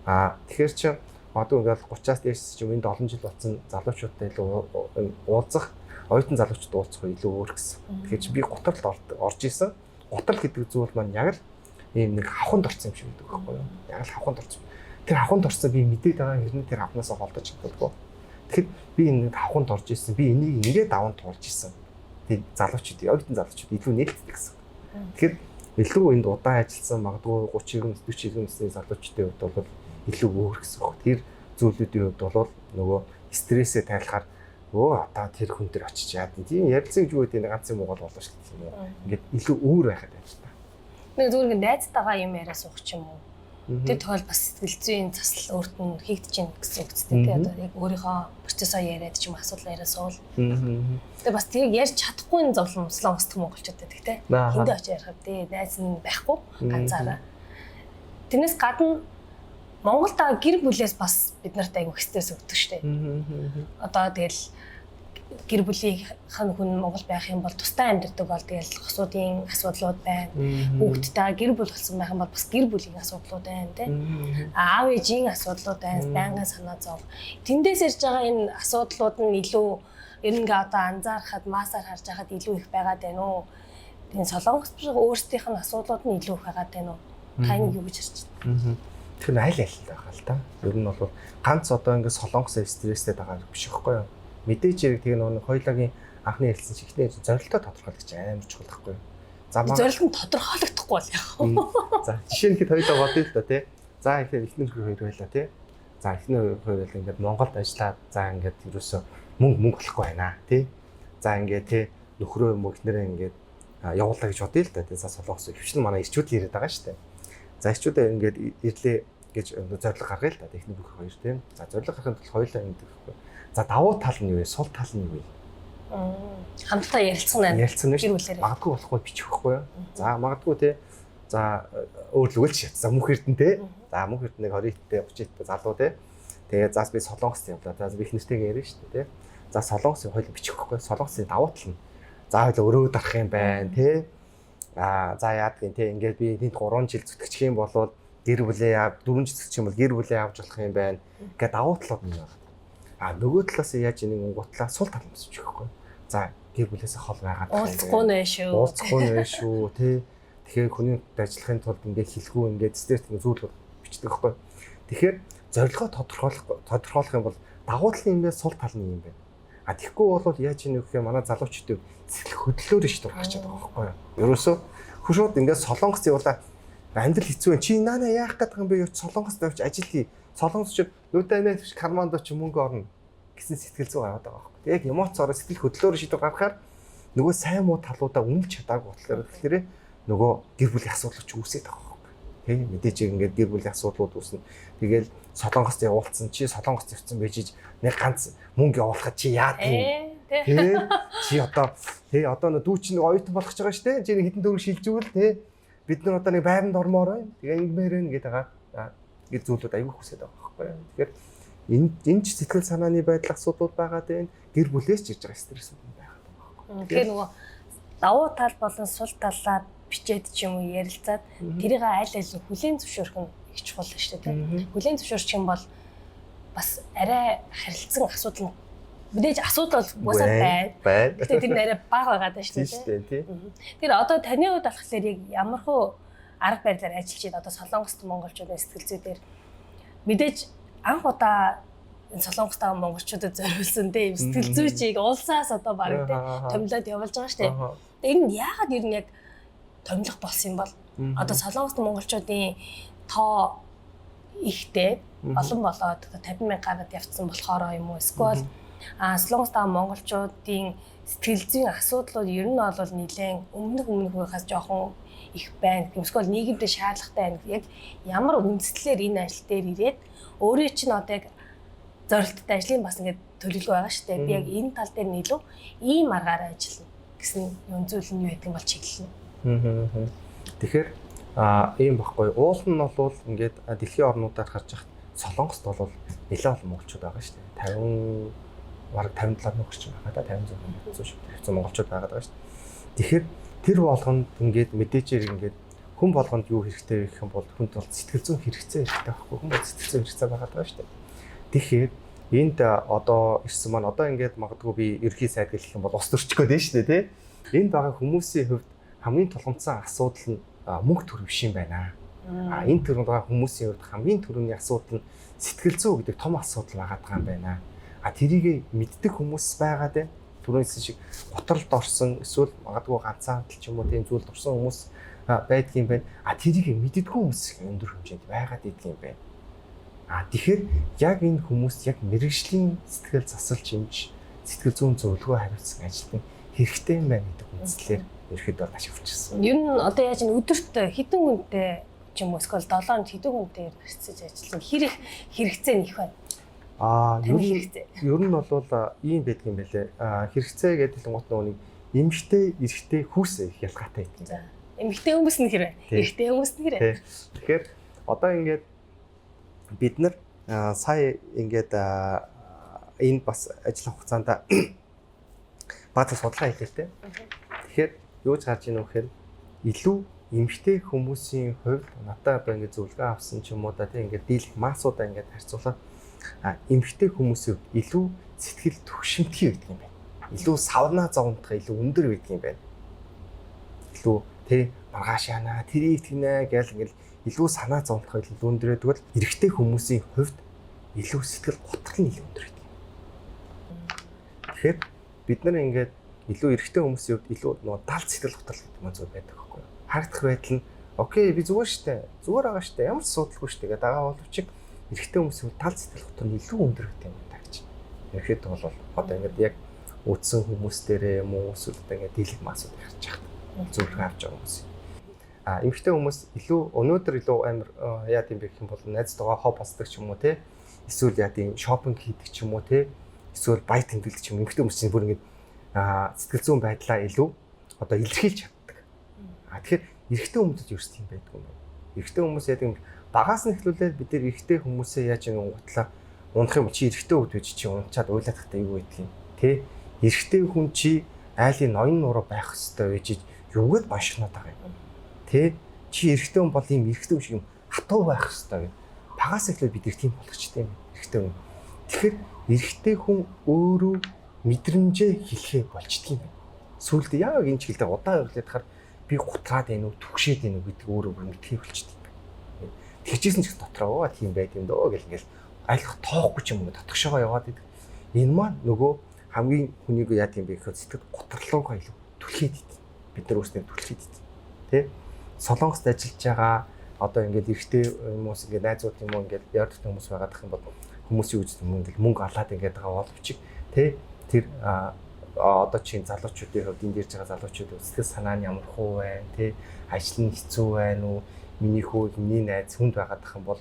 Тэгэхээр чи магадгүй ингээл 30-аас дээш ч юм энд олон жил болсон залуучуудтай илүү уулзах, оюутан залуучууд уулзах илүү өөр гэсэн. Тэгэхээр чи би готролд орж исэн. Готрол гэдэг зүйл маань яг л ийм нэг хавханд орсон юм шиг байдаг байхгүй юу? Яг л хавханд орсон. Тэр хавханд орсон би мэдээд байгаа хэрнээ тэр хавнаасаа холдож чаддаггүй. Тэгэхээр би энэ хавханд орж исэн. Би энийг ингээд даван туулж исэн. Тэр залуучууд, оюутан залуучууд илүү нээлттэй гэсэн. Тэгэхээр илүү энд удаан ажилласан магадгүй 30-40 насны залуучдын хувьд бол илүү өөр гэсэн үг. Тэр зүйлүүдийн хувьд бол нөгөө стрессээ тайлахаар одоо тэр хүн дээр очиж яад. Тийм ярилцсан гэж юу гэдэг ганц юм уу болно шүү дээ. Ингээд илүү өөр байхад байна та. Нэг зүгээр найзтайгаа юм яриа суух ч юм уу. Тэр тохиол бас сэтгэл зүйн засал өөрт нь хийгдэж байна гэсэн үг зү. Тэгээ одоо яг өөрийнхөө процессоо яриад ч юм асуудал яриа суул. Тэгээ бас тийг ярьж чадахгүй зовлон солонгост монголчууд байдаг те. Хиндэ очиж ярих тий найз нь байхгүй ганцаараа. Тэрнээс гадна Монголд гэр бүлээс бас бид нарт аяг стресс өгдөг штеп. Одоо тэгэл гэр бүлийн хүн Монгол байх юм бол тустай амьдардаг бол тэгэл хосуудын асуудлууд байна. Хүүхдтэй гэр бүл болсон байх юм бол бас гэр бүлийн асуудлууд байна тий. Аав ээжийн асуудлууд байна. Байнгын санаа зов. Тэндээс ирж байгаа энэ асуудлууд нь илүү ерөнхий одоо анзаархад маасаар харж байхад илүү их байгаад байна уу? Энэ солонгос өөрсдийнх нь асуудлууд нь илүү их байгаад байна уу? Та энийг юу гэж харж байна? Тэр аль байгаа л та. Ер нь бол ганц одоо ингээд солонгос стресстэй байгаа биш байхгүй юу? Мэдээж хэрэг тэгээ нэг хоёулагийн анхны хэлсэн шиг ихний зорилтоо тодорхойлох амар чухал байхгүй юу? За зорилт нь тодорхойлогдохгүй бол яах вэ? За жишээ нь хэд хоёулаа бодъё л да тий. За ихэнх эхнэр хоёр байлаа тий. За эхнэр хоёр байлаа ингээд Монголд ажиллаад за ингээд ерөөсөө мөнгө болохгүй байна тий. За ингээд тий нөхрөө юм уу эхнэрээ ингээд явуулаа гэж бодъё л да тий. За солонгос хөвчн манай ирчүүд л яриад байгаа шүү дээ. За ирчүүдээ ингээд ирлээ гэж зорилго гаргая л да. Эхнэр бүх хоёр тий. За зорилго гаргахын тулд хоёулаа ингэдэг байхгүй. За давуу тал нь юу вэ? Сул тал нь юу вэ? Хамтдаа ярилцсан байна. Ярилцсан нь шүү. Магадгүй болохгүй бичих байхгүй юу? За магадгүй тий. За өөрлөгөл шат. За мөнх эрдэн тий. За мөнх эрдэн нэг 20-тэй 30-тэй залуу тий. Тэгээ заас би солонгост явлаа. За би их нэртэйгээ ярина шүү дээ тий. За солонгосын хоёул бичих байхгүй. Солонгосын давуу тал нь. За хоёул өрөө дарах юм байна тий. За яадгийн тий. Ингээд би энд 3 жил зүтгэчих юм бол гэр бүлээ 4 жил зүтгэчих юм бол гэр бүлээ авч болох юм байна. Ингээд давуу талууд нь байна. Нөгөө талаас яаж энийг унгуутлаа сул тал юмсчих байхгүй. За гэр бүлээс хол байгаад уулзахгүй нэ шүү. Уулзахгүй нэ шүү тий. Тэгэхээр хүний ажиллахын тулд ингээд хэлгүй ингээд стресс зүйл бичдэг байхгүй. Тэгэхээр зорилгоо тодорхойлох юм бол давуу талын юм бэ сул талын юм бэ. А тэгэхгүй бол яаж ийм нөх юм манай залуучуудын сэтгэл хөдлөлөөр ш дургах чаддаг байхгүй юу. Ерөөсөө шууд ингээд солонгос явуулаа амьдрал хэцүү байна. Чи наана яах гэдэг юм бэ? Солонгост явж ажил хий. Солонгосчууд нүдэнэ твш кармандо ч мөнгө орно гэсэн сэтгэл зүй аваад байгаа байхгүй. Яг эмоцороо сэтгэл хөдлөлөөр шийдвэр гаргахаар нөгөө сайн муу талуудаа үнэлж чадаагүй болохоор тэгэхээр нөгөө гэр бүлийн асуудал ч үүсээд байгаа байхгүй. Тэг мэдээж ингээд гэр бүлийн асуудлууд үүснэ. Тэгэл солонгост явуулсан чи солонгост явсан байж нэг ганц мөнгө явуулахад чи яадаг юм? Тэг чи одоо нөө дүү чинь оюутан болох гэж байгаа шүү дээ. Чи нэг хэдэн төгрөг шилжүүл тэг бид нар одоо нэг байранд ормоор байна. Тэгээ ингэмээр байна гэдэг байгаа. Гэт зүйлүүд аягүй хүсэж байгаа байхгүй. Тэгэхээр энэ ч сэтгэл санааны байдал асуудал байгаад байна. Гэр бүлээс ч ирж байгаа стрессүүд байгаад байгаа. Тэгэхээр нөгөө давуу тал болон сул талаа бичээд ч юм уу ярилцаад тэрийг аль аль нь хүлээн зөвшөөрөх нь их чухал шүү дээ. Хүлээн зөвшөөрчих юм бол бас арай харилцан асуудал нь мэдээж асуудал уусаад байна. Гэтэ тэр арай бага байгаад байна шүү дээ. Тэр одоо таны хувьд болохоор яг ямархуу арга барилаар ажиллаж байна. Одоо Солонгост монголчуудын сэтгэл зүй дээр мэдээж анх удаа Солонгост байгаа монголчуудад зориулсан тийм сэтгэл зүйчийг улсаас одоо баг тийм томилоод явуулж байгаа шүү дээ. Энэ нь яагаад ер нь яг томилох болсон юм бол одоо Солонгост монголчуудын тоо ихтэй олон болоод 50,000 гараад явцсан болохоор юм уу? Эсвэл Солонгост байгаа монголчуудын сэтгэл зүйн асуудлууд ер нь бол нэлээд өмнөхөөс жоохон их байна. Эсвэл нийгэмдээ шаардлагатай байна. Яг ямар үндслээр энэ ажил дээр ирээд өөрөө чинь одоо яг зорилттой ажлын бас ингээд төлөвлөгөө байгаа шүү дээ. Би яг энэ тал дээр нь илүү ийм аргаар ажиллана гэсэн юм зүйл нь юу гэдэг нь бол чиглэлнэ. Тэгэхээр ийм баггүй. Уул нь бол ингээд дэлхийн орнуудаар харж хахад Солонгост бол нэлээд олон монголчууд байгаа шүү дээ. 50 бараг 57 нөхөрч байгаа да 50 монголчууд байгаа даа шүү дээ. Тэгэхээр тэр болгонд ингээд мэдээчээр ингээд хүн болгонд юу хэрэгтэй гэх юм бол хүнд бол сэтгэл зүйн хэрэгцээ хэрэгтэй байхгүй хүн бол сэтгэл зүйн хэрэгцээ байгаа даа шүү дээ. Тэгэхээр энд одоо ирсэн маань одоо ингээд магадгүй би ерхий сайд гэх юм бол ус төрчихгөө дээ шүү дээ тий. Энд байгаа хүмүүсийн хувьд хамгийн тулгымцсан асуудал нь мөнгө төр биш юм байна. Энэ төрөнд байгаа хүмүүсийн хувьд хамгийн түрүүний асуудал нь сэтгэл зүй гэдэг том асуудал байгаа юм байна. Тэрийг мэддэг хүмүүс байгаад байна. Түрүүнээс шиг готролд орсон эсвэл магадгүй ганцаардл ч юм уу тийм зүйлд орсон хүмүүс байдгийн байна. Тэрийг мэддэггүй хүмүүс өндөр хэмжээнд байгаад идэх юм байна. Тэгэхээр яг энэ хүмүүс яг мэрэгжлийн сэтгэл засалж юмж сэтгэл зүйн зөвлөгөө хариуцсан ажилтан хэрэгтэй юм байна гэдэг үндслээр ерхэд бол ашиглажсэн. Ер нь одоо яаж н өдөрт хэдэн хүнтэй ч юм уу эсвэл 7 хоног хэдэн хүнтэй харьцаж ажилласан хэрэгцээ нэх байна. Ер нь бол ийм байдаг юм байлээ. Хэрэгцээ гэдэг нь гот нэг эмэгтэй, эрэгтэй, хүүсээ их ялгаатай байдаг. За. Эмэгтэй хүмүүс нь хэрэг. Эрэгтэй хүмүүс нь хэрэг. Тэгэхээр одоо ингээд бид нар сая ингээд энэ бас ажил хугацаанд бааз судалгаа хийлээ. Тэгэхээр юу ч гарч ийн вэхээр илүү эмэгтэй хүмүүсийн хувьд надад одоо ингээд зөвлөгөө авсан ч юм уу да тийм ингээд дийлэх массуудаа ингээд харьцуулаад эмэгтэй хүмүүсийн илүү сэтгэл төвшинтгий байдаг юм байна. Илүү савнаа зовнтох илүү өндөр байдаг юм байна. Илүү тий маргааш яана тэрийг тгнэ гэл ингээл илүү санаа зовнтох илүү өндөрөө тэгвэл эрэгтэй хүмүүсийн хувьд илүү сэтгэл готрол нь илүү өндөр байдаг. Тэгэхээр бид нар ингээд илүү эрэгтэй хүмүүсийн хувьд илүү нөгөө далд сэтгэл готрол гэдэг юм зүйл байдаг байхгүй юу? Харагдах байдал нь окей би зүгээр штэ зүгээр байгаа штэ ямар ч асуудалгүй штэ гэдэг дагаа боловч эрэгтэй хүмүүсийн талд сэтгэл готор нь илүү өндөр гэдэг юм байна гэж. Ерхэд бол одоо ингээд яг үдсэн хүмүүс дээрээ юм уу эсвэл одоо ингээд дийлэх массууд харж байгаа зөвлөгөө авч байгаа хүмүүс. Эмэгтэй хүмүүс илүү өнөөдөр илүү амар яа гэм бэ гэх юм бол найзтайгаа хоб басдаг ч юм уу те эсвэл яа гэм шопинг хийдэг ч юм уу те эсвэл баяр тэмдэглэдэг ч юм эмэгтэй хүмүүс чинь бүр ингээд сэтгэл зүйн байдлаа илүү одоо илэрхийлж чаддаг. Тэгэхээр эрэгтэй хүмүүсд юу ч тийм байдгүй юм байна. Эрэгтэй хүмүүс яа гэм багаас нь эхлүүлээд бид нэр эрэгтэй хүмүүсээ яаж нэг утлаа унах юм чи эрэгтэй хүүд байж чи унчаад уйлаадахтай юу гэдэг юм те эрэгтэй хүн чи айлын ноён нуруу байх хэвээр байж юугээд башигнаад байгаа юм те чи эрэгтэй хүн бол юм эрэгтэй шиг юм хатуу байх хэвээр багаас эхлээд бид нар тийм болгочтой юм эрэгтэй хүн тэгэхээр эрэгтэй хүн өөрөө мэдрэмжээ хэлхээ болчдөг юм байна сүүлдээ яг энэ чиглэлээр удаан явуулаад хахаар би гутраад байна уу түгшээд байна уу гэдэг өөрөө бүр мэдхий болчдөг тэгжсэн ч дотроо тийм байд юм дөө гэл ингээл айлах тоохгүй ч юм уу дотгошоогоо яваад идэг. Энэ маань нөгөө хамгийн хүнийг яа гэм бэ гэхэд сэтгэл готрлуугаа илүү түлхээд ит. Бид нар өөрсдөө түлхээд ит. Тэ? Солонгост ажиллаж байгаа одоо ингээд эрэгтэй хүмүүс ингээд найзууд юм уу ингээд ярддаг хүмүүс байгаад их юм бол хүмүүсийн үзэл юм ингээд мөнгө алаад ингээд байгаа боловч тэ тэр одоо чинь залуучуудын хувьд энд ирж байгаа залуучууд сэтгэл санаа нь ямар хөө байна тэ ажил нь хэцүү байна уу миний хүү миний найз хүнд байгаад их юм бол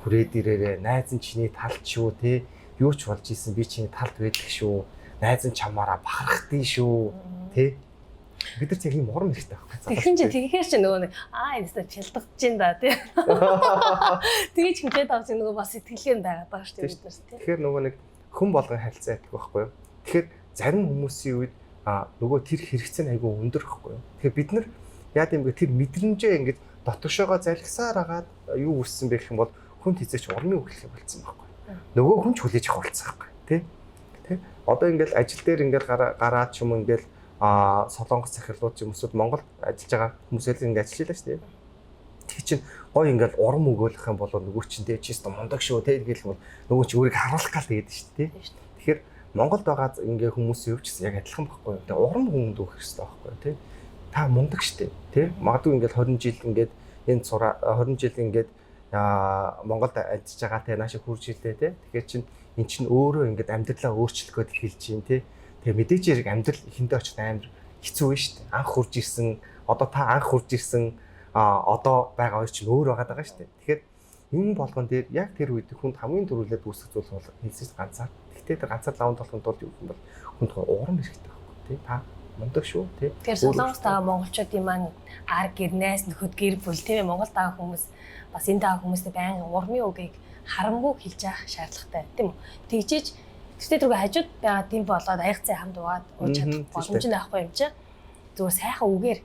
хүрээд ирээрээ найз нь чиний талд шүү тэ юу ч болж исэн би чиний талд байдаг шүү найз нь чамаараа бахархдیں шүү тэ бид нар яг юм урам хэрэгтэй байхгүй. Тэгхэн чи тэгэхээр чи нөгөө нэг энэ чилдгэж чинь да тий. Тэгэж хэмжээд авсан нөгөө бас сэтгэлээр байгаад байгаа шүү дээ бид нар тий. Тэгэхээр нөгөө нэг хүн болгон харилцаа байдаг байхгүй юу. Тэгэхээр зарим хүмүүсийн үед нөгөө тэр хэрэгцээ нь айгүй өндөр байхгүй юу. Тэгэхээр бид нар яа гэм бэ тэр мэдрэмжээ ингэж дотгошоогоо залгисаар агаад юу үссэн бэ гэх юм бол хүнд хизээч урмын өглөх болсон байхгүй юу. Нөгөө хүн ч хүлээж авах болсон байхгүй тий. Тэ одоо ингээл ажил дээр ингээл гараад ч юм ингээл солонгос захирлууд ч юм уусууд Монголд ажиллаж байгаа хүмүүсэл ингэ ажиллаж шүү дээ. Тэг чинь гой ингээл урам өгөөлөх юм бол нөгөө чинь тэ чист мундаг шүү тэ гэх юм бол нөгөө чи өөрийг харуулах гал тэгээд шүү дээ. Тэгэхээр Монголд байгаа ингээ хүмүүсийн өвч гэсэн яг адилхан байхгүй юу. Тэг урам хүнд өгөх хэрэгтэй байхгүй юу тэ. Та мундаг шүү дээ тэ. Магадгүй ингээл 20 жил ингээд энэ 20 жил ингээд Монголд ажиллаж байгаа тэ наашаа хурж илээ тэ. Тэгэхээр чинь эн чинь өөрөө ингээд амьдралаа өөрчлөх гээд эхэлж байна тэ. Тэгээ мэдээж хэрэг амьдрал эхэндээ очих амар хэцүү байна шүү дээ. Анх хурж ирсэн, одоо та анх хурж ирсэн одоо байгаа хоёр чинь өөр байгаа шүү дээ. Тэгэхээр энэ болгон дээр яг тэр үед хүнд хамгийн түрүүлээд үүсэх зүйл бол хэлсэн ганцаар. Гэхдээ тэр ганцаар лавнд болохын тулд юу юм бол хүнд урам хэрэгтэй байхгүй тий. Та мундаг шүү тий. Тэгэхээр Солонгост байгаа монголчуудын маань ар гэр найз нөхөд гэр бүл тийм ээ Монголд байгаа хүмүүс бас энэ байгаа хүмүүстэй байнга урмын үгийг харамгүй хэлж явах шаардлагатай тийм үү. Тэгжиж тэгтээ түрүү хажууд байгаа тийм болоод аягцсан хамт угаад ууж чадах боломж нь авахгүй юм чи. Зүгээр сайхан үгээр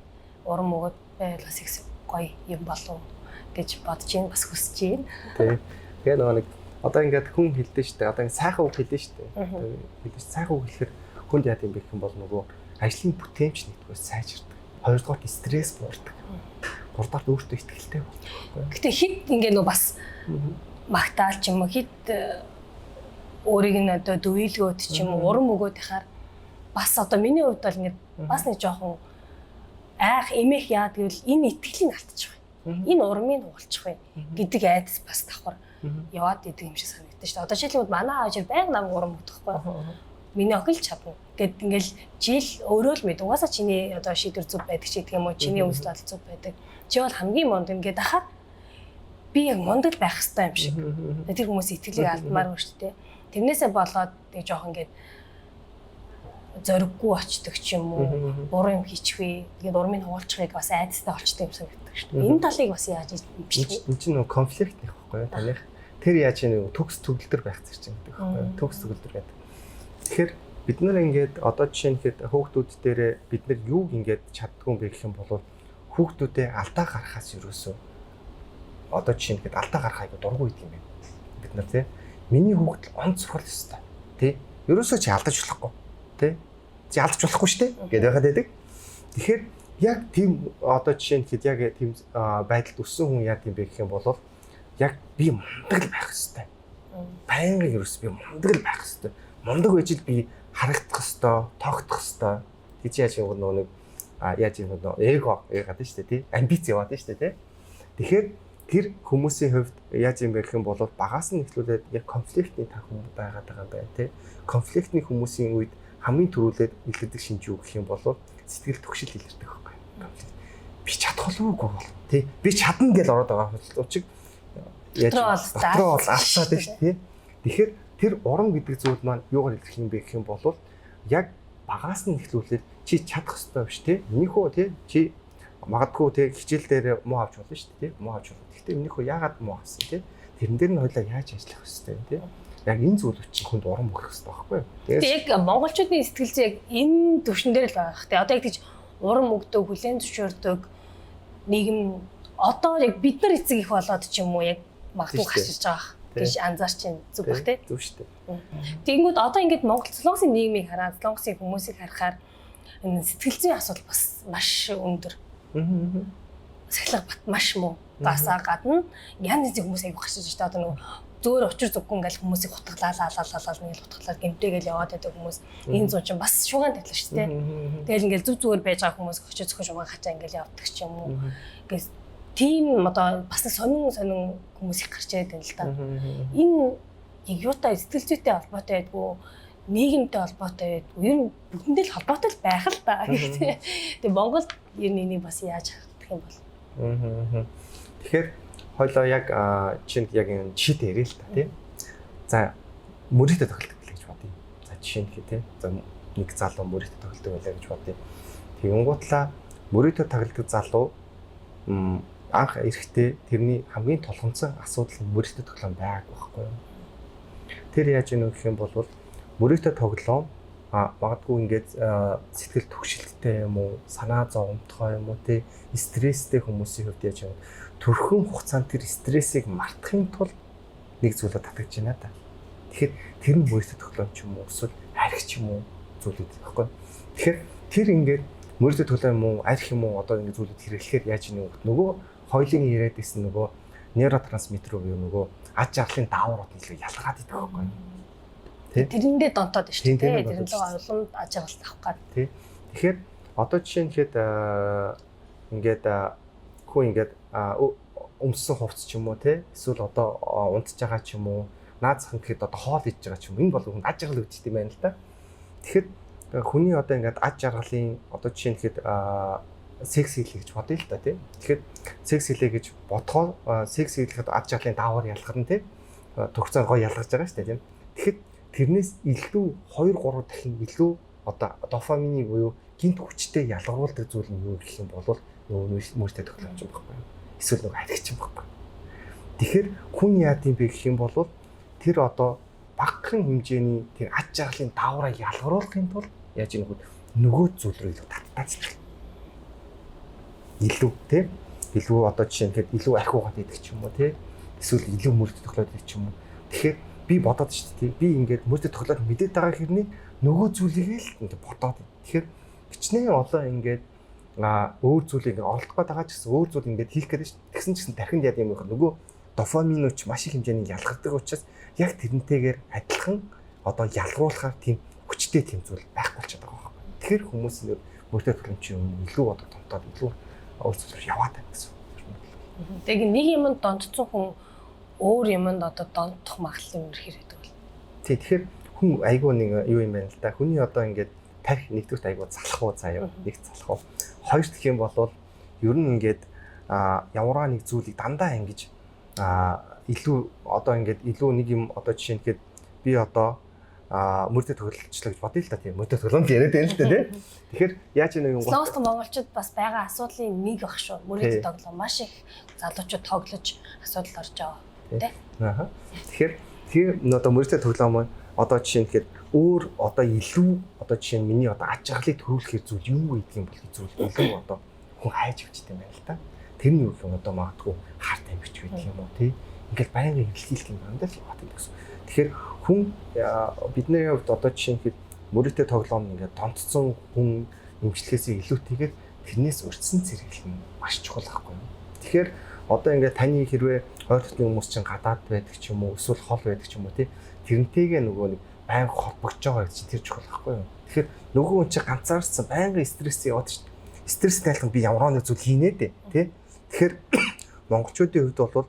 урам өгöd байвал бас их гоё юм болов гэж бодож байна бас хүсэж байна. Тий. Тэгээ нөгөө нэг одоо ингээд хүн хэлдэг шүү дээ. Одоо ингээд сайхан үг хэлдэг шүү дээ. Хэлдэг сайхан үг хэлэхээр хүнд яа гэм бэ гэх юм бол нөгөө ажлын бүтээмж нэгдгээс сайжирдаг. Хоёрдугаар стресс буурдаг. Гуравдугаар өөртөө ихтэй болдог. Гэтэ хит ингээд нөгөө бас магтаал ч юм уу хит өөрийг нь одоо дүйлгөөд ч юм уу урам өгөөд ихаар бас одоо миний хувьд бол ингээд бас нэг жоохон айх эмэх яа гэвэл энэ итгэлийг алдчих байна. Энэ урмыг хугалчих байна гэдэг айдас бас давхар яваад идэг юм шиг санагдаж шүү дээ. Одоо жишээлбэл манай ааж байнга нам урам өгдөг байхгүй. Миний охин л чадна. Гэт ингээл жил өөрөө л мэд. Угаасаа чиний одоо шийдвэр зүв байдаг ч гэх юм уу чиний үзэл бодол зүв байдаг. Чи бол хамгийн монд ингээд ахаад би яг мондол байх хэрэгтэй юм шиг. Тэр хүмүүс итгэлийг алдмаар байна шүү дээ. Тэрнээсээ болоод тэг жоох ингээд зориггүй очдөг ч юм уу буруу юм хийчихвээ. Тэгээд урмыг хугалчихыг бас айдастай болчтой юм санагддаг шүү дээ. Энэ талыг бас яаж бичих вэ? Энэ чинь нөгөө конфликт нэх байхгүй юу? Таних тэр яаж нэг төгс төгөлдөр байх зэрэг юм гэдэг байхгүй юу? Төгс төгөлдөр гэдэг. Тэгэхээр бид нар ингээд одоо жишээ нь хэд хүүхдүүд дээрээ бид нар юуг ингээд чаддгүй юм бэ гэх юм бол хүүхдүүдээ алдаа гаргахаас юусоо одоо жишээ нь хэд алдаа гаргахыг дургүй гэдэг юм байна. Бид нар тий миний хүүхд онц сурах ёстой. Тий ерөөсөө чи алдаж болохгүй. Тий чи алдаж болохгүй шүү дээ гэдэг байгаад байдаг. Тэгэхээр яг тийм одоо жишээ нь хэд яг тийм байдалд өссөн хүн яа гэм бэ гэх юм бол яг би мундаг л байх ёстой. Байнгын ерөөс би мундаг л байх ёстой. Мундаг байж л би харагдах ёстой, тогтох ёстой. Тэг чи яаж юм нөгөө нэг яаж юм нөгөө эго яагаад шүү дээ тий амбиц яваад шүү дээ тий. Тэгэхээр тэр хүмүүсийн хувьд яаж юм бэ гэх юм бол багаас нь эхлүүлээд яг конфликтний тахын байгаад байгаа юм байна тий. Конфликтний хүмүүсийн үед хамгийн түрүүлээд илэрдэг шинж юу гэх юм бол сэтгэл түгшил илэрдэг байхгүй. Би чадах болов уу тий. Би чадна гэж ороод байгаа учраас яаж дотроо бол алцаад байна шүү тий. Тэгэхээр тэр урам гэдэг зүйл маань юугаар илэрх юм бэ гэх юм бол яг багаас нь эхлүүлээд чи чадах ёстой биш тий. Минийхөө тий чи магадгүй тий хичээл дээр муу авч болно шүү дээ тий. Муу авч болно. Гэхдээ минийхөө яагаад муу авсан тий. Тэрэн дээр нь хоёлаа яаж ажиллах ёстой юм тий. Яг энэ зүйл чинь хүнд урам өгөх ёстой байхгүй юу? Тэгээ яг монголчуудын сэтгэл зүй яг энэ төвшин дээр л байгаа хэ. Одоо яг тийч урам өгдөг, хүлээн зөвшөөрдөг нийгэм одоо яг бид нар эцэг их болоод ч юм уу яг магадгүй хашиж байгаа гэж анзаарч байна зүг бах тий. Зүг шүү дээ. Тэгэнгүүт одоо ингээд Монгол Солонгосын нийгмийг хараад Солонгосын хүмүүсийг харахаар энэ сэтгэл зүйн асуудал бас маш өндөр. Сахилга бат маш муу. Басаа гадна янз бүрийн хүмүүс аяг хашиж байгаа. Одоо нөгөө зөөр учир зүггүй ингээл хүмүүсийг хутгалаа нэг хутгалаад гэмтэйгээл яваад байдаг хүмүүс энэ зүүн чинь бас шугаан тавилаа шүү дээ. Тэгэл ингээл зүг зүгээр байж байгаа хүмүүс өчөө зөвхөн шугаан хачаа ингээл явдаг ч юм уу. Ингээл тийм одоо бас сонин хүмүүс их гарч ирээд байна л да. Энэ яг юутай сэтгэл зүйтэй холбоотой байдгүй нийгэмтэй холбоотой байдгүй ер нь бүхэндээ л холбоотой л байх л да. Тэгээ Монголд ер нь энийг бас яаж хардах юм бол. Тэгэхээр хоёлоо яг чинд яг энэ жишээд ярил л та тийм. За мөрөдө тохиолдог гэж бодъё. За жишээ нь тий. За нэг залуу мөрөдө тохиолдог байлаа гэж бодъё. Тэгэнгүүтлээ мөрөдө тохиолдог залуу анх эрэхтэй тэрний хамгийн тулгымцсан асуудал нь мөрөдө тоглоом байгааг байхгүй юу? Тэр яаж ийнө гэх юм бол мөрөдө тоглоом магадгүй ингээд сэтгэл түгшилттэй юм уу, санаа зовлонтой юм уу, тий стресстэй хүмүүсийн хувьд яаж юм төрхөн хугацаанд тэр стрессийг мартахын тулд нэг зүйлөд татгаж байна да. Тэгэхээр тэр нь мөрөдө тоглоом ч юм уу, эсвэл арх ч юм уу зүйлүүд байхгүй. Тэгэхээр тэр ингээд мөрөдө тоглоом юм уу, арх юм уу одоо ингээд зүйлүүд хэрэглэхээр яаж ийнэ нөгөө хоёлын яриад исэн нөгөө нейротрансмиттер буюу нөгөө аж аргалын дааврууд нь ялгаад идэх байхгүй. Тэрэндээ донтоод шүү дээ. Тэр нь л улам аж аргалт авах гад. Тий. Тэгэхээр одоо жишээ нь хэд ингээд хөө ингээд өмссөн хувцс ч юм уу тий эсвэл одоо унтж байгаа ч юм уу наацхан гэхэд одоо хоол идж байгаа ч юм энэ бол хүн аж аргал үүдчихдээ юм байна л да. Тэгэхээр хүний одоо ингээд аж аргалын одоо жишээ нь хэд секс хийлээ гэж бодъё л да тий. Тэгэхээр секс хийлээ гэж бодхоо секс хийлэхэд аж аргалын даавар ялгах нь тий төгцөө гоё ялгаж байгаа шүү дээ тийм. Тэгэхээр тэрнээс илүү 2-3 дахин илүү одоо дофамины буюу гинт хүчтэй ялгаруулдаг зүйл нь юу гэх юм бол нөгөө мөрөдө тоглоомч юм баггүй. Эсвэл нөгөө харигч юм баггүй. Тэгэхээр хүн яа гэм бэ гэх юм бол тэр одоо багахан хэмжээний тэр аж аргалын даавраа ялгаруулахын тулд яаж ийм нөгөө зүйл рүү илүү татдаг. Илүү тийм илүү одоо жишээ нь илүү архиугаад идэх ч юм уу тийм эсвэл илүү мөрөдө тоглоод идэх ч юм уу. Тэгэхээр би бодоод шүү дээ. Би ингээд мөрөдө тоглоод мэдээд байгаа хэрний нөгөө зүйлийг л ингээд бодоод. Тэгэхээр бичнээ олон ингээд өөр зүйлийг оролдох гээд байгаа ч гэсэн өөр зүйл ингээд хийх гээд шүү. Тэгсэн ч гэсэн дахин яд юм байх. Нөгөө дофаминуч маш их хэмжээний ялгардаг учраас яг тэрнтэйгээр адилхан одоо ялгаруулахаар тийм хүчтэй тийм зүйл байхгүй болчиход байгаа байхгүй. Тэгэхээр хүмүүс мөрөдө тоглоом чи илүү одоо томтоод илүү өөр зүйл яваад байна гэсэн. Тэгээ нэг юмд донтцсон хүн өөр юмд одоо донтох магадлал юм хэрэгтэй бол. Тий, тэгэхээр хүн айгүй нэг юу юм байна л да. Хүний одоо ингээд тарих нэгдүгürt айгүй залах уу заяа. Нэг залах уу. Хоёр дахь юм бол ер нь ингээд ямарваа нэг зүйлийг дандаа ингэж илүү одоо ингээд илүү нэг юм одоо жишээ нь гээд би одоо мөрөдө тоглолцлоо гэж бодъё л да тийм мөрөдө тоглоомд яриад байна л да тий. Тэгэхээр яаж ийм юм Слонст монголчууд бас байгаа асуудлын нэг баг шүү. Мөрөдө тоглоом маш их залуучууд тоглож асуудал орж байгаа тий. Тэгэхээр тэр одоо мөрөдө тоглоом одоо жишээ нь гээд өөр одоо илүү одоо жишээ нь миний одоо аж аргалыг төрүүлэхээр зүйл юу гэдэг юм бол зүйл илүү одоо хүн хайж өгчтэй юм байна л да. Тэрний үйл одоо магадгүй харт амигч байдаг юм уу тий. Ингээд байнгын хэлхийлэх юм байна л яваад гэсэн. Тэгэхээр хүн бидний хувьд одоо жишээ нь гээд мөрөдө тоглоом ингээд тонцсон хүн эмчлэхээс илүүтэйгээр тэрнээс өртсөн зэрэглэл нь маш чухал байхгүй юу. Тэгэхээр одоо ингээд таны хэрвээ ойр дотны хүмүүс чинь гадаад байдаг ч юм уу эсвэл хол байдаг ч юм уу тий тэрнтэйгээ нөгөө нэг байнга холбогдож байгаа чинь тэр чухал байхгүй юу. Тэгэхээр нөгөө хүн чинь ганцаарцсан байнга стресс яваад шүү дээ. Стресс тайлхан би ямар нэг зүйл хийнэ дээ тий. Тэгэхээр монголчуудын хувьд бол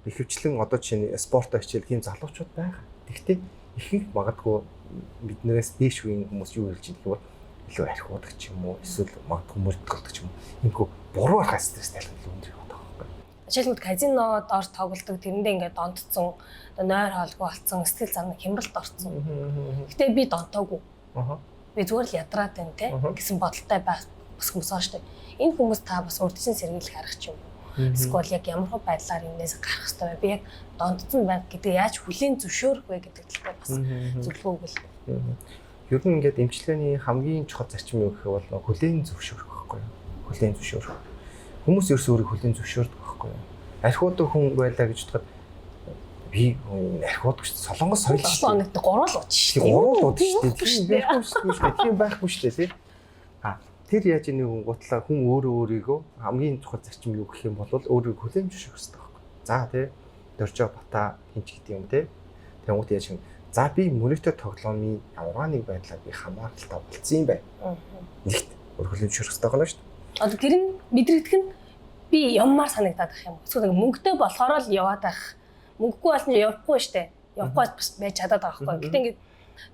ихэвчлэн одоо жишээ нь спортоо хичээл тийм залуучууд байгаа. Гэхдээ ихэнх магадгүй биднээс дээш үеийн хүмүүс юу хэлж байгаа гэвэл илүү архиудаг ч юм уу эсвэл магадгүй мөрдөлдөг ч юм уу. Ингэв буруу арга стресс тайлхан илүү өндөр байдаг байхгүй. Жишээлбэл казинод ор тоглолдог тэрэндээ ингээд донтцсон одоо нойр хоолгүй болсон сэтгэл зан хямралд орсон. Гэтэ би донтоогүй. Би зүгээр л ядраад байна те гэсэн бодолтой байх бас хүмүүс байгаа шүү дээ. Энэ хүмүүс та бас урдчин сэргийлэх арга ч юм уу. Эсвэл яг ямар хөө байдлаар энэс гарах хэрэгтэй вэ? Би яг донтцсон байг гэдэг яаж хүлийн зөвшөөрөх вэ гэдэг талаар бас зөвлөгөө өгөл. Ер нь ингээд эмчилгээний хамгийн чухал зарчим юу гэхээр бол хүлийн зөвшөөрөх байхгүй юу? Хүлийн зөвшөөрөх. Хүмүүс ерөөс өөрийг хүлийн зөвшөөрдөг байхгүй юу? Архиудаг хүн байлаа гэж бодоход би архиудаг шүү дээ. Солонгос соёл шүү дээ. 3 л ууч шүү дээ. 3 л ууч шүү дээ. Тийм байхгүй шүү дээ. Тэр яаж нэг хүн гутлаа хүн өөрөө өөрийгөө хамгийн чухал зарчим юу гэх юм бол өөрийгөө хүлээн зөвшөөрөх хэрэгтэй байхгүй. За тий. Дөржөө бата хинч гэдэг юм те. Тэнгуут яаж юм. За би монитортой тоглоомын ямар нэг байдлаар би хамааралтай болцсон юм байна. Нэгт өргөлийн шүрх хэрэгтэй байна шүү дээ. Одоо тэр нь мэдрэгдэх нь би юммаар санагдаад ах юм. Эсвэл мөнгөтэй болохоор л яваад ах. Мөнгөгүй болон явахгүй штэ. Явахгүй бас байж чадаад байгаа байхгүй. Гэтэ ингээд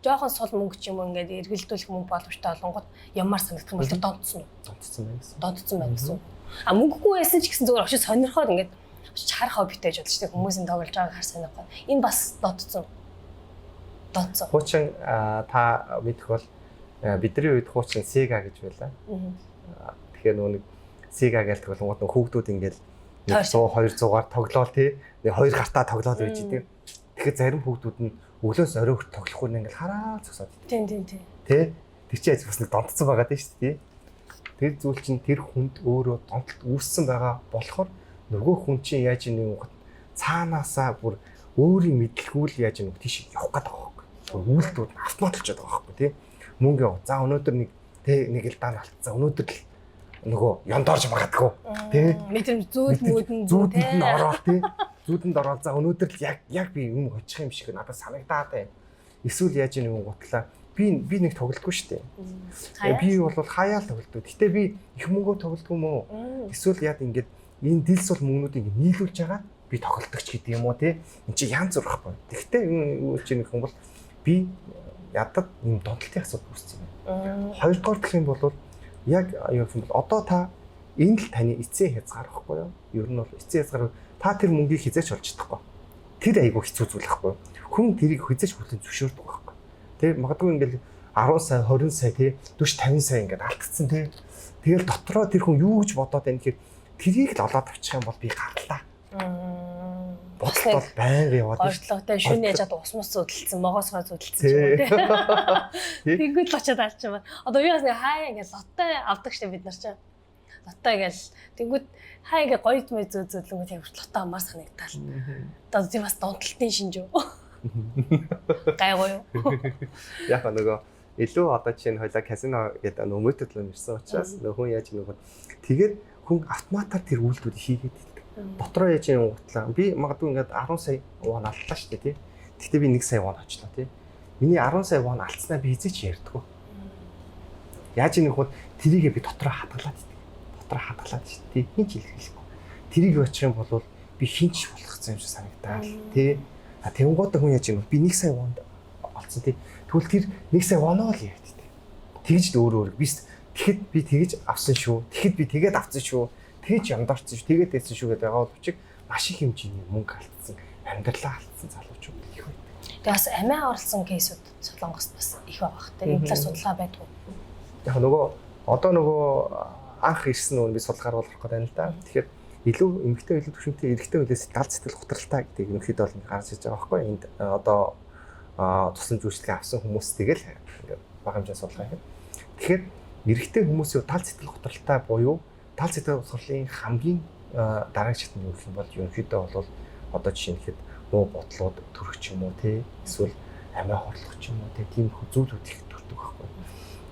жоохон сул мөнгө ч юм уу ингээд эргэлдүүлэх мөнгө боломжтой олонгод юммаар санагдах юм бол тэр донтсон. Донтсон байна гэсэн. Донтсон байна гэсэн. А мөнгөгүй байсан ч гэсэн зүгээр очиж сонирхоод ингээд харах хоббитэй байж болно штэ. Хүмүүсийн тоглож байгааг хар сонирхоо. Энэ бас донтсон. Хуучин та мэдэх бол бидний үед хуучин Sega гэж байлаа. Тэгэхээр нэг Sega гэж тоглоомод хүүхдүүд ингээд 100 200-аар тоглоал тий. Нэг хоёр гартаа тоглоал байж идэг. Тэгэхээр зарим хүүхдүүд нь өглөөс орой хүртэл тоглохгүй ингээд хараад зогсоод идэв. Тийм. Тэ? Тэр чинь бас нэг донтсон байгаа дээ шүү дээ. Тэр зүйл чинь тэр хүнд өөрөө донтолт үүссэн байгаа болохоор нөгөө хүн чинь яаж нэг цаанаасаа бүр өөрийн мэдлгүүл яаж нэг тийш явах гээд байгаа байхгүй. Үйлдэлүүд автоматлж байгаа байхгүй тий. Мөнгө яв. За өнөөдөр нэг тэ нэг л даан алдсан. Өнөөдөр л нөгөө ёндорж магадгүй тий. Мэдрэмж зүүдэнд нь ороод тий. Зүүдэнд ороод за өнөөдөр л яг би юм очих юм шиг надад санагдаад байна. Эсвэл яаж нэг гутлаа би нэг тоглодгүй шүү дээ. Би бол хаяал тоглодгүй. Гэтэ би их мөнгөөр тоглодгүй юм уу? Эсвэл яад ингээд энэ дилс бол мөнгнүүдийг нийлүүлж байгаа би тоглолтогч гэдэг юм уу тий. Энд чи янз бүр байхгүй. Тэгтээ юу чинь нэг юм бол би ядад юм донтолтын асуудал үүссэн юм. Хоёрдугаар гэх юм бол яг юу юм бол одоо та энэ л таны эцсийн хязгаар байхгүй юу? Ер нь бол эцсийн хязгаар та тэр мөнгийг хизээч олж чадахгүй. Тэр айгүй хэцүү зүйл байхгүй. Хүн тэрийг хизээч хүлэн зөвшөөрдөг байхгүй. Тэ магадгүй ингээл 10 сая 20 сая тий 40 50 сая ингээд алдчихсан тий. Тэгэл дотроо тэр хүн юу гэж бодоод байна гэхээр тэрийг л олоод авчих юм бол би гарлаа. Бодлол байнга яваад шүү. Бодлоготой шүн яжаад ус мус зүдэлсэн, могоосгоо зүдэлсэн ч юм уу тий. Тэнгүүд л очиад алчаа. Одоо юу ясны хаяа ингээд лоттой авдаг штэ бид нар ч. Лоттой ингээл тэнгүүд хаяа ингээд гоё зүй зүүдлэнгүүд яг лоттой амаар санагдтал. Одоо тийм бас донтолтын шинж үү. Гайгүй юу. Яг нөгөө илүү одоо чинь хоёлаа казино гэдэг нөмөтөд л нэрсэн учраас нөхөн яаж нөгөө тэгээд хүн автоматар тэр үйлдэлүүд хийгээд идэх. Дотроо яаж юм утлаа. Би магадгүй ингээд 10 сая вон алдлаа шүү дээ тий. Гэхдээ би 1 сая вон очлоо тий. Миний 10 сая вон алдснаа би эзэж ярьдаггүй. Яаж нэг ход тэрийгээ би дотроо хадгалаад идэх. Дотроо хадгалаад шүү дээ. Хинч илэрхийлэхгүй. Тэрийг очих юм бол би хинч болгоцсон юм шиг санагдаа тий. А тэнгууд хүн яаж юм би 1 сая вонд олцсон тий. Тэгвэл тэр 1 сая воноо л ярьдээ. Тэгж өөр би тэгэхэд би тэгж авсан шүү. Тэгэхэд би тэгээд авсан шүү. Тэгж яндорцсон шүү. Тэгээд дээсэн шүү гэдэг байгаа боловч маш их хэмжээний мөнгө алдсан, амьдралаа алдсан залуучууд их байдаг. Тэгээ бас амиа орлсон кейсүүд Солонгост бас их байгаа хэ. Энэ талаар судалгаа байдгүй. Яг нөгөө одоо нөгөө анх ирсэн нөгөө би судалгаар болох гэдэг юм л да. Тэгэхээр илүү эмэгтэй илүү төвшөнтэй эрэгтэй хүлээс дал сэтгэл готралтай гэдэг юм хэд бол гарч ирж байгаа байхгүй. Энд одоо тусан зүйлчлэг авсан хүмүүстэйг л ингээд бага хэмжээ судалгаа хийх. Тэгэхээр эрэгтэй хүмүүсийн тал сэтгэл готралтай буюу тал сэтгэл готролын хамгийн дараагийн шатны юу гэх юм бол ерөнхийдөө бол одоо жишээлхэд муу бодлоод төрөх ч юм уу тий эсвэл амиа хорлох ч юм уу тийм зүйлүүд их төрдөг байхгүй.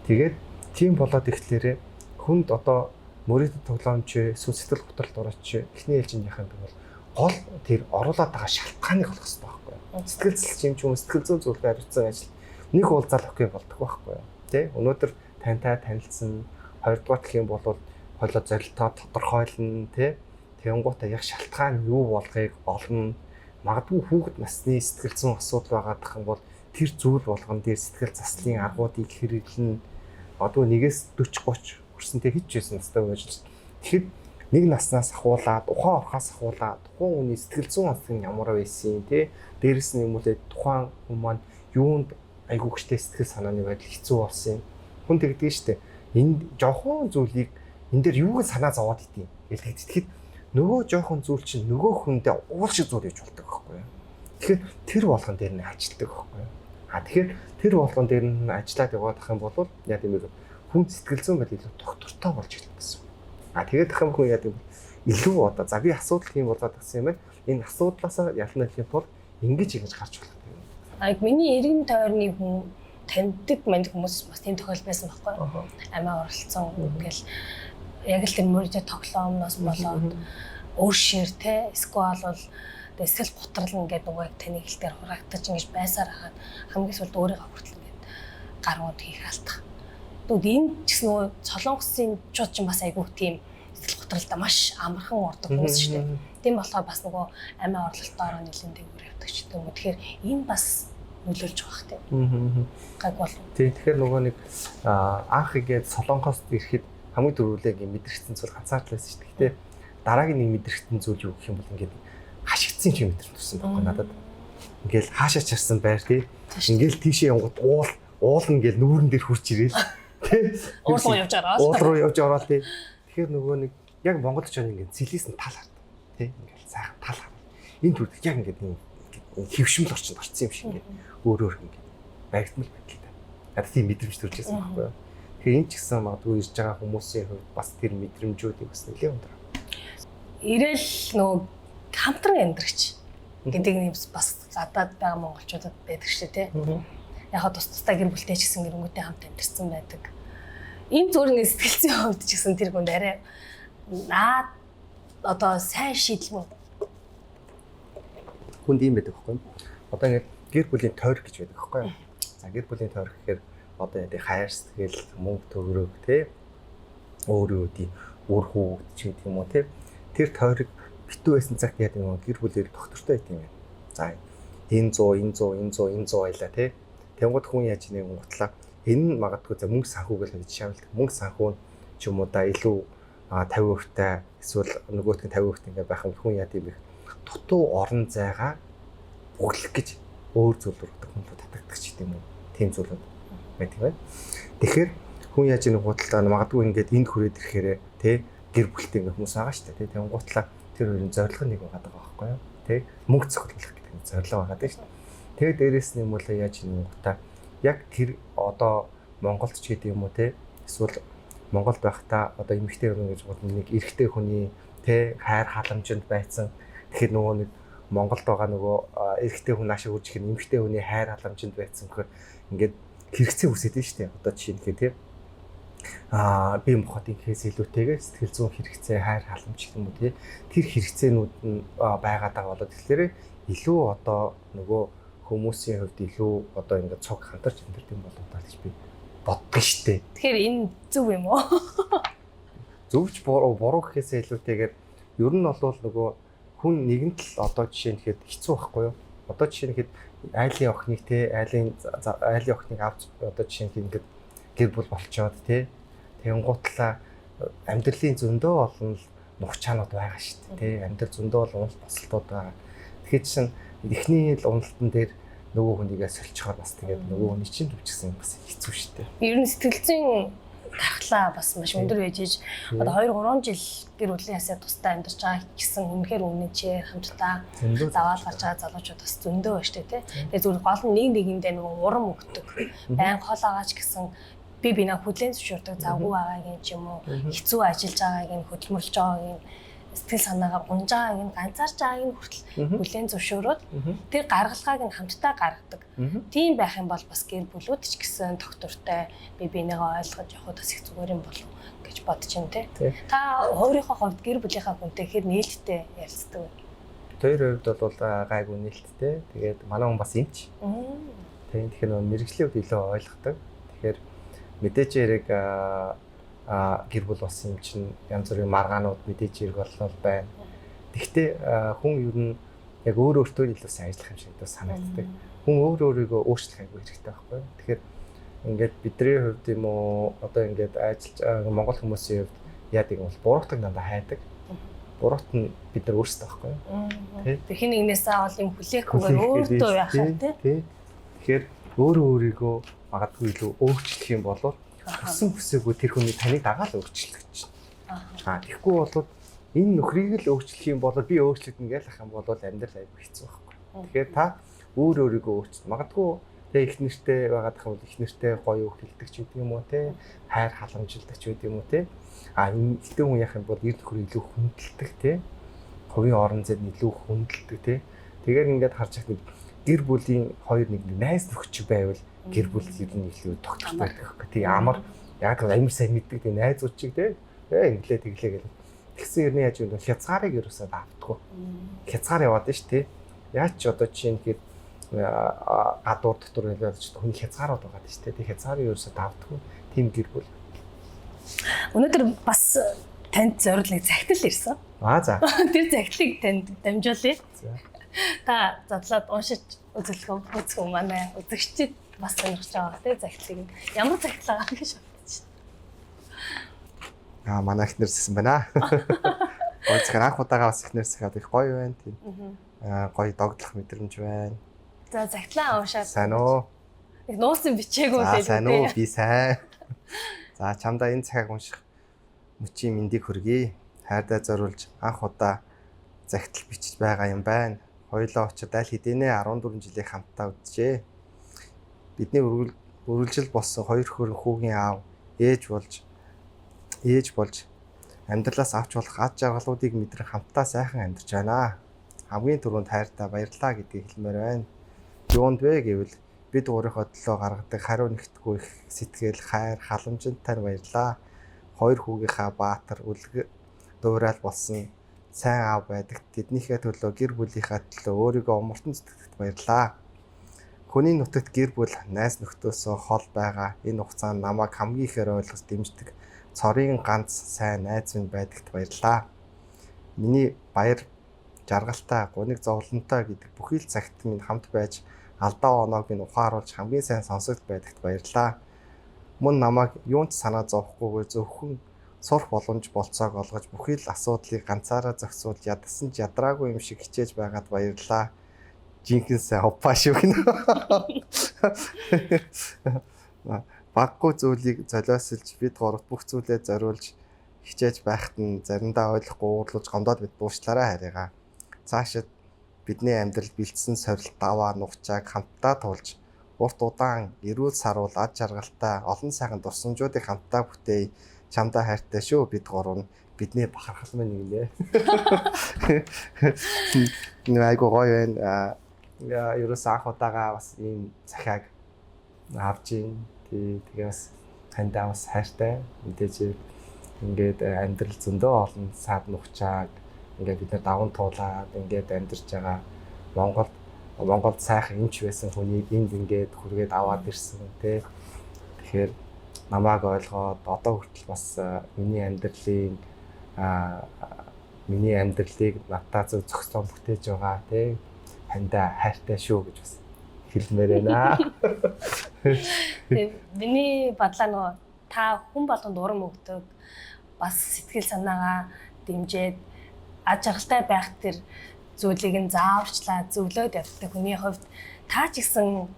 Тэгээд тийм болоод ихлээрээ хүнд одоо мөрөдөд тоглоомч эсвэл сэтгэл готролд орооч эхний ээлжийнх нь бол гол тэр оруулаад байгаа шалтгааныг олох хэрэгтэй байхгүй. Сэтгэл зүйн юм ч сэтгэл зүйн зүйлээр хариуцсан ажил нэг уулзаал өгөх болдог байхгүй. Тэ өнөөдөр тантай танилцсан хоёрдугаар гэх юм бол хойлоо зорилтоо тодорхойлно тий. Тэнгуутаа яг шалтгаан юу болгыг олно. Магадгүй хүүхэд насны сэтгэл зүйн асуудал байгаадах юм бол тэр зүйл болгон дээр сэтгэл заслын аргуудыг хэрэглэн одоо 1-ээс 40 30 хүрсэнтэй хийчихсэн настай байж. Тэгэхэд нэг наснаас ахуулаад, ухаан орхоос ахуулаад, тухайн хүний сэтгэл зүйн онцлог ямар байсан тий. Дээрэс нь юм үлээ тухайн хүн маань юунд айгүй гэртэй сэтгэл санааны байдал хэцүү болсон юм. Хүн тэгдэг штэ. Энд жоохон зүйлийг энэ дээр юуг санаа зовоод идэв. Тэгэхэд нөгөө жоохон зүйл чинь нөгөө хүндээ уул шиг зүйл хийж болдог байхгүй юу. Тэгэхээр тэр болгон дээр нь ажилтдаг байхгүй юу. Тэгэхээр тэр болгон дээр нь ажиллаад яваад ах юм бол яа гэвэл хүн сэтгэл зүйн байдал илүү доктортой болж ирэх гэсэн. Тэгээд ах юм хүн яа гэвэл илүү одоо за би асуудал тийм болоод гсэн юм байна. Энэ асуудлаасаа ялна гэхэд бол ингэж гарч болох юм. Миний эргэн тойрны хүн таньдаг манд хүмүүс бас тийм тохиол байсан байхгүй юу. Амиа оролцсон гэл яг л тэр мөрөдө тоглоомноос болоод өөр шир те эсвэл бол Тэгээ эсвэл гутрал ингээд нөгөө таны хэлтээр хураагдаж ингэж байсаар хагаад хамгийн сүүлд өөрийгөө хүртэл ингээд гарууд хийх алдах. Тэгвэл энэ ч гэсэн нөгөө солонгосын чууд ч бас айгүй тийм сэтгэл готролтой маш амархан ордог хүмүүс шүү дээ. Тийм болохоор бас нөгөө амиа орлолтоор нэлээд дээгүүр явдаг ч гэдэг юм. Тэгэхээр энэ бас нөлөөлж байгаа хэрэг тийм. Гаг бол. Тийм тэгэхээр нөгөө нэг анх игээд солонгост ирэхэд хамгийн түрүүлээ ингээд мэдрэгдсэн зүйл ганцаард байсан шүү дээ. Гэтэ дараагийн нэг мэдрэгдсэн зүйл юу гэх юм бол ингээд хашигдсан юм мэдрэмтсэн байхгүй надад. Ингээл хаашаа чарсан байр тий. Ингээл тийшээ явгод уул ингээл нүүрэн дээр хурж ирээл тий. Уул руу явж байгаа. Уул руу явж ороод тий. Тэгэхээр нөгөө нэг яг монголч аа ингээд зилээс нь тал хард тий. Ингээл сайхан тал хард. Энэ төр яг ингээд хөвшмөл орчинд орцсон юм шиг ингээд өөрөөр ингээд байгтмал байдлаа. Надад тийм мэдрэмж төрж байсан байхгүй юу. Тэгэхээр энэ ч гэсэн магадгүй ирж байгаа хүмүүсийн хувьд бас тэр мэдрэмжүүдийг бас нэлээд өндөр. Ирээл нөгөө хамтран амьдрагч гэдэг нь бас гадаад байгаа монголчуудад байдаг шүү дээ тий. Яг хаа тусдаа гэр бүлтэй ч гэсэн гэрнгүүтэй хамт амьдэрсэн байдаг. Энэ зүгээр нэг сэтгэлзэн хувьд ч гэсэн тэр хүнд арай одоо сайн шийдэл мөн. Хүнд юм байдаг байхгүй юу? Одоо ингээд гэр бүлийн тойрог гэж байдаг байхгүй юу? За гэр бүлийн тойрог гэхээр одоо яа хайр сэтгэл мөнгө төгрөг тий өөрөө үди үр хүү ч гэдэг юм уу тий тэр тойрог битүү байсан цагт яа гэдэг юм гэр бүлээр доктортой байт юм байна. За энэ 100 байлаа тий тэнгууд хүн яаж нэг гутлаа энэ нь магадгүй за мөнгө санхүүгээл гэж шавлдаг мөнгө санхүү ч юм уу да илүү 50% та эсвэл нөгөөтг нь 50% ингээ байх юм хүн яа тийм их дутуу орон зайгаа бүглэх гэж өөр зүйл рүү хүн татагддаг ч гэдэг юм уу тийм зүйлүүд байдаг байна. Тэгэхээр хүн яаж нэг гутлаа магадгүй ингээд энд хүрээд ирэхээр тий гэр бүлтэй ингээ хүмүүс байгаа шүү дээ тий тэгэн гутлаа тэр хоёрын зорилго нэг байгаа байхгүй юу тий мөнгө цохиулах гэдэг нь зорилго байгаа дээ шүү дээ. Тэгээд дээрэс нь юм уу яаж нэг гутаа яг тэр одоо Монголд ч гэдэг юм уу тий эсвэл Монголд байхдаа одоо эмэгтэй хүн гэж бодно нэг эрэгтэй хүний тий хайр халамжинд байцсан тэгэхээр нөгөө нэг Монголд байгаа нөгөө эрэгтэй хүн наашаа үржих нь эмэгтэй хүний хайр халамжинд байцсан гэхээр ингээд хэрэгцээ үсэт нь шүү дээ. Одоо жишээ нь тий би мохот ихээс илүүтэйгээ сэтгэл зүйн хэрэгцээ хайр халамж гэх юм уу тий тэр хэрэгцээнүүд нь байгаад байгаа болоод тэгэхээр илүү одоо нөгөө хүмүүсийн хувьд илүү одоо ингээд цог хантарч амьдэрдэг юм болоо гэж би боддог штэ. Тэгэхээр энэ зөв юм уу? Зөвч буруу гэхээсээ илүүтэйгээр ер нь бол нөгөө хүн нэгэнт л одоо жишээ нь хэд хэцүү байхгүй юу? Одоо жишээ нь хэд айлын охиныг те айлын охиныг авч одоо жишээ нь ингээд гэр бүл болчоод те тэнгуутлаа амьдралын зөндөө олон нухчаанууд байгаа шүү дээ те амьдрал зөндөө олон босолтууд байгаа. Тэгэхээр чинь эхний л уналтан дээр нөгөө хүнийгээ сольчхоор бас тэгээд нөгөө хүний чинь төвчсөн бас хэцүү шүү дээ. Ер нь сэтгэлзэн тархлаа бас маш өндөр байж иж одоо 2-3 жил гэр бүлийн ясаа тусдаа амьдарч байгаа гэсэн үнэхээр үнэнчээр хамтдаа заваал гарч байгаа залуучууд бас зөндөө ба штэ тий. Тэгээ зүгээр гол нь нэгэндээ нөгөө урам өгдөг. Байн хол агаач гэсэн би бинаа хүлээн зөвшөөрдөг завгүй байгаагийн ч юм уу хэцүү ажиллаж байгааг нь хөдөлмөрлж байгааг нь сэтгэл санаагаар унж байгааг нь ганцаарч байгааг нь хүртэл хүлээн зөвшөөрөөд тэр гаргалгааг нь хамтдаа гаргадаг. Тийм байх юм бол бас гэр бүлүүд ч гэсэн доктортой би бинийгаа ойлгож явахд бас их зүгээр юм болов гэж бодож байна те. Та өөрийнхөө хувьд гэр бүлийнхаа хүнтэй хэр нээлттэй ярилцдаг вэ? Тэр хувьд бол гайгүй нээлттэй. Тэгээд манай хүн бас юмч. Тэгэхээр мэрэгжлийн хувьд илүү ойлгодог. Тэгэхээр мэдээж хэрэг гэр бүл бас юм чинь янз бүрийн маргаанууд мэдээж хэрэг боллоо байна. Гэхдээ хүн ер нь яг өөр өөртөө илүү сайн ажиллах юм шиг санагддаг. Хүн өөр өөрийгөө өөрчлөх айгүй хэрэгтэй байхгүй. Тэгэхээр ингээд бидний хувьд юм уу одоо ингээд ажиллаж Монгол хүмүүсийн хувьд яадаг юм бол буруутаг дандаа хайдаг. Буруут нь бид нар өөрсдөө байхгүй. Тэр хин нэгнээс авал юм хүлээхгүйгээр өөртөө яхаа тий. Тэгэхээр өөрөө өөрийгөө магадгүй илүү өөрчлөх юм бол хүссэн хүсээгүй тэр хүний таныг дагаад өөрчлөх чинь. Тэгэхгүй бол энэ нөхрийг л өөрчлөх юм бол би өөрчлөгдөн гэж ах юм бол амьдрал айгүй хэцүү байхгүй. Тэгэхээр та өөр өөрийгөө өөрчилж магадгүй тэг их нэртэй байгаад ах юм бол их нэртэй гоё хөлдөг ч гэдэг юм уу те хайр халамжилдаг ч гэдэг юм уу те энэ ихтэй хүн яах юм бол эрд нөхөр илүү хүндэлдэг те хувийн орон зайд илүү хүндэлдэг те тэгээд ингээд харж их гэр бүлийн хоёр нэг найз нөхч байвал гэр бүл ер нь илүү тогтвортой байх гэх тийм амар яг амар сайн мэддэг тийм найзууд чиг те инглээ тэглээ гэл Тэгсэн хэрний яаж юм бэ? Хязгаарыг ерөөсөө давтдаггүй. Хязгаар яваад нь шүү дээ. Яаж ч одоо чинь гээд гадуур дотор байлаад ч хүний хязгаарууд байгаа шүү дээ. Тэг хязгаарыг ерөөсөө давтдаггүй. Тим гэр бүл. Өнөөдөр бас танд зориулсан захидал ирсэн. За. Тэр захидлыг танд дамжуулъя. За. Та задлаад уншиж үзэх юм манай үзэгчид бас сонирхож байгаа тийм захидлыг. Ямар захидал байгаа гэж бодож байна. Манай их нэрсэн байна. Ойцхан анх удаага бас их нэрсэхэд их гоё байна тийм. Гоё догдлох мэдрэмж байна. За захидлаа уншаад. Сайн уу? Их нуусан бичээгүй дээ. Сайн уу? Би сайн. За чамдаа энэ цагааг унших мөчийн мэндийг хүргэе. Хайрдаа зориулж анх удаа захидал бичиж байгаа юм байна. Хоёулаа очиж аль хэдийнэ 14 жилийн хамтдаа үджээ. Бидний үргэлжил болсон хоёр хөрөн хүүгийн аав ээж болж амьдралаас авч болох ад жаргалуудыг мэдрэн хамтдаа сайхан амьдарч байна. Хамгийн түрүүнд хайртаа баярлалаа гэдгийг хэлмээр байна. Юунд вэ гэвэл бид өөрийнхөө төлөө гаргадаг хариу нэгтгүй их сэтгэл, хайр, халамжинд тань баярлалаа. Хоёр хүүгийнхаа баатар дуурал болсон сайн аав байдагт тэднийхээ төлөө гэр бүлийнхаа төлөө өөрийгөө умартан зүтгэхэд баярлалаа. Хүний нутагт гэр бүл найз нөхдөсөө хол байгаа энэ хугацаанд намайг хамгийн ихээр ойлгож дэмждэг цорын ганц сайн найз минь байдагт баярлалаа. Миний баяр жаргалтай гуниг зовлонтой гэдэг бүхий л цагт минь хамт байж алдаа оноог минь ухааруулж хамгийн сайн сонсогд байдагт баярлалаа. Мөн намайг юунд санаа зовхгүйгээр зөвхөн сурах боломж болцоог олгож бүхий л асуудлыг ганцаараа зохицуулж ядсан ч ядраагүй юм шиг хичээж байгаад баярлалаа. Жинхэнэ хоппа шүү гэнэ. Баггүй зүйлийг золиослж бид гуравт бүх зүйлээ зориулж хичээж байхад нь заримдаа ойлгохгүй уурлаж гомдоод бид дуушлаараа харьяага. Цаашид бидний амьдрал бэлдсэн сорилт даваа нухчааг хамтдаа туулж урт удаан эрүүл саруул ад жаргалтай олон сайхан дурсамжуудыг хамтдаа бүтээе. Чамдаа хайртай шүү бид гурав нь бидний бахархал мэн нэ. Айгуу гоё байна. Ерөөс анх удаага бас ийм захиаг авч ийн. Тэгээс таньдаа бас хайртай. Мэдээж ингээд амьдрал зөндөө олон сад нухчааг ингээд бид нар даван туулаад ингээд амьдарч байгаа Монголд сайхан эмч байсан хүнийг энд ингээд хүргээд аваад ирсэн тий. Тэгэхээр намааг ойлгоод одоо хүртэл бас миний амьдралыг надтай зөв зохицон бүтээж байгаа тий. Таньдаа хайртай шүү гэж бас хэлмээр байна. Миний бодлоо нөгөө та хүн болгонд урам өгдөг бас сэтгэл санаагаа дэмжиж ад жаргалтай байх тэр зүйлийг нь зааварчлаа зөвлөөд явдаг хүний хувьд та ч гэсэн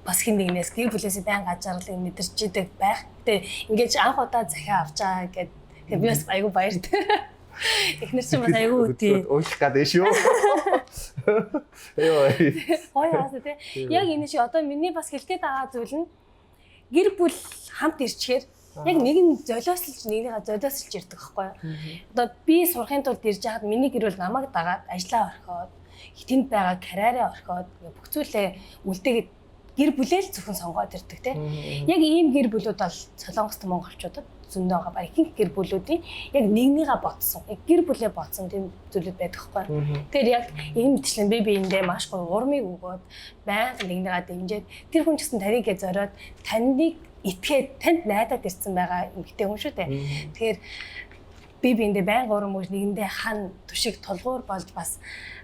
бас хин нэгнээс гэр бүлээсээ байнга ад жаргалыг мэдэрч идэг байх. Гэтэ ингэж анх удаа захиа авч байгаа гэдэг би бас айгүй баяртай. Эхнэр чинь бас айгүй үгүй. Уушлах гэдэг шүү. Хаяас тий. Яг энэ шиг одоо миний бас хэлгээд байгаа зүйл нь гэр бүл хамт ирчихээр яг нэг нь золиослж нэгнийгээ золиослж ирдэг байхгүй юу? Одоо би сурахын тулд ирж хаад миний гэр бүл намайг дагаад ажиллаа орхиод тэнд байгаа карьераа орхиод бүх зүйлээ үлдээгээд гэр бүлээ л зөвхөн сонгоод ирдэг тий. Яг ийм гэр бүлүүд бол Солонгост монголчуудад зөндөө байгаа ба ихэнх гэр бүлүүдийн яг нэгнийгээ ботсон, гэр бүлээ ботсон тийм зүйлүүд байдаг байхгүй. Тэгэхээр яг энэ мэтчлэн би биендээ маш гоё урмыг өгөөд байнга нэгнийгээ дэмжиж тэр хүн ч гэсэн таныг зориод таныг итгээд танд найдаад ирсэн байгаа эмэгтэй хүн шүү дээ. Тэгэхээр би биендээ байнга урам өгж нэгэндээ хан түшиг тулгуур болж бас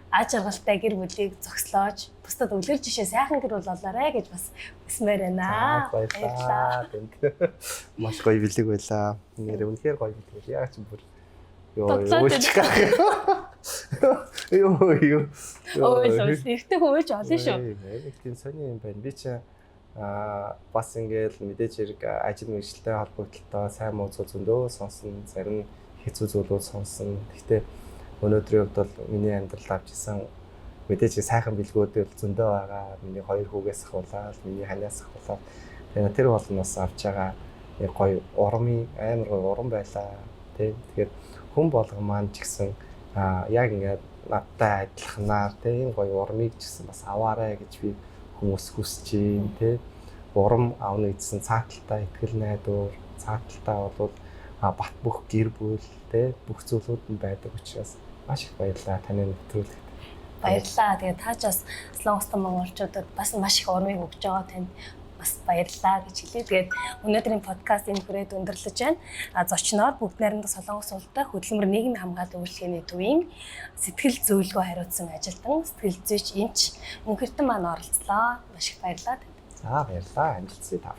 аж аргалтай гэр бүлийг зогслоож бусдад үлгэр жишээ сайхан гэр бүл болоорой гэж бас хүсмээр байна. Баярлалаа. Маш гоё бэлэг байлаа. Нэр үнэхээр гоё бэлэг. Яг ч бүр Юу. Эртээ хөөж олно шүү. Тийм сони юм байна. Би чи бас ингээл мэдээж хэрэг ажил мэргэжлтэй холбогдлоо сайн муу зөндөө сонсон, зарим хэцүү зүйлүүд сонсон. Гэхдээ өнөөдрийн хувьд бол миний амьдрал авч исэн мэдээж сайхан бэлгүүдэл зөндөө байгаа. Миний хоёр хүүгээс ахуулаад, миний ханаас ахуулаад тэр болноос авч байгаа нэг гоё амар гоё урам байлаа. Тэгэхээр хүн болгон маань ч гэсэн яг ингээд надтай адилханаар ийм гоё урмыг ч гэсэн бас аваарай гэж би хүмүүс хүсэж байна. Урам авна гэсэн цааталтай итгэл найдвар, цааталтай бол бат бөх гэр бүл те бүх зүйлүүд нь байдаг учраас маш их баярлалаа таны нэвтрүүлэгт. Баярлалаа. Тэгээ та ч бас Солонгостой монголчуудад бас маш их урмыг өгж байгаа танд бас баярлалаа гэж хэлээ. Тэгээд өнөөдрийн подкаст энэ хүрээд өндөрлөж байна. Зочноор бүгд найрамдах Солонгос улстай хөдөлмөр нийгмийн хамгааллын үйлчлэгээний төвийн сэтгэл зөвлөгөө хариуцсан ажилтан сэтгэл зүйч Эмч Мөнхөртөн маань оролцлоо. Маш их баярлалаа. За баярлалаа. Амжилт хүсье та.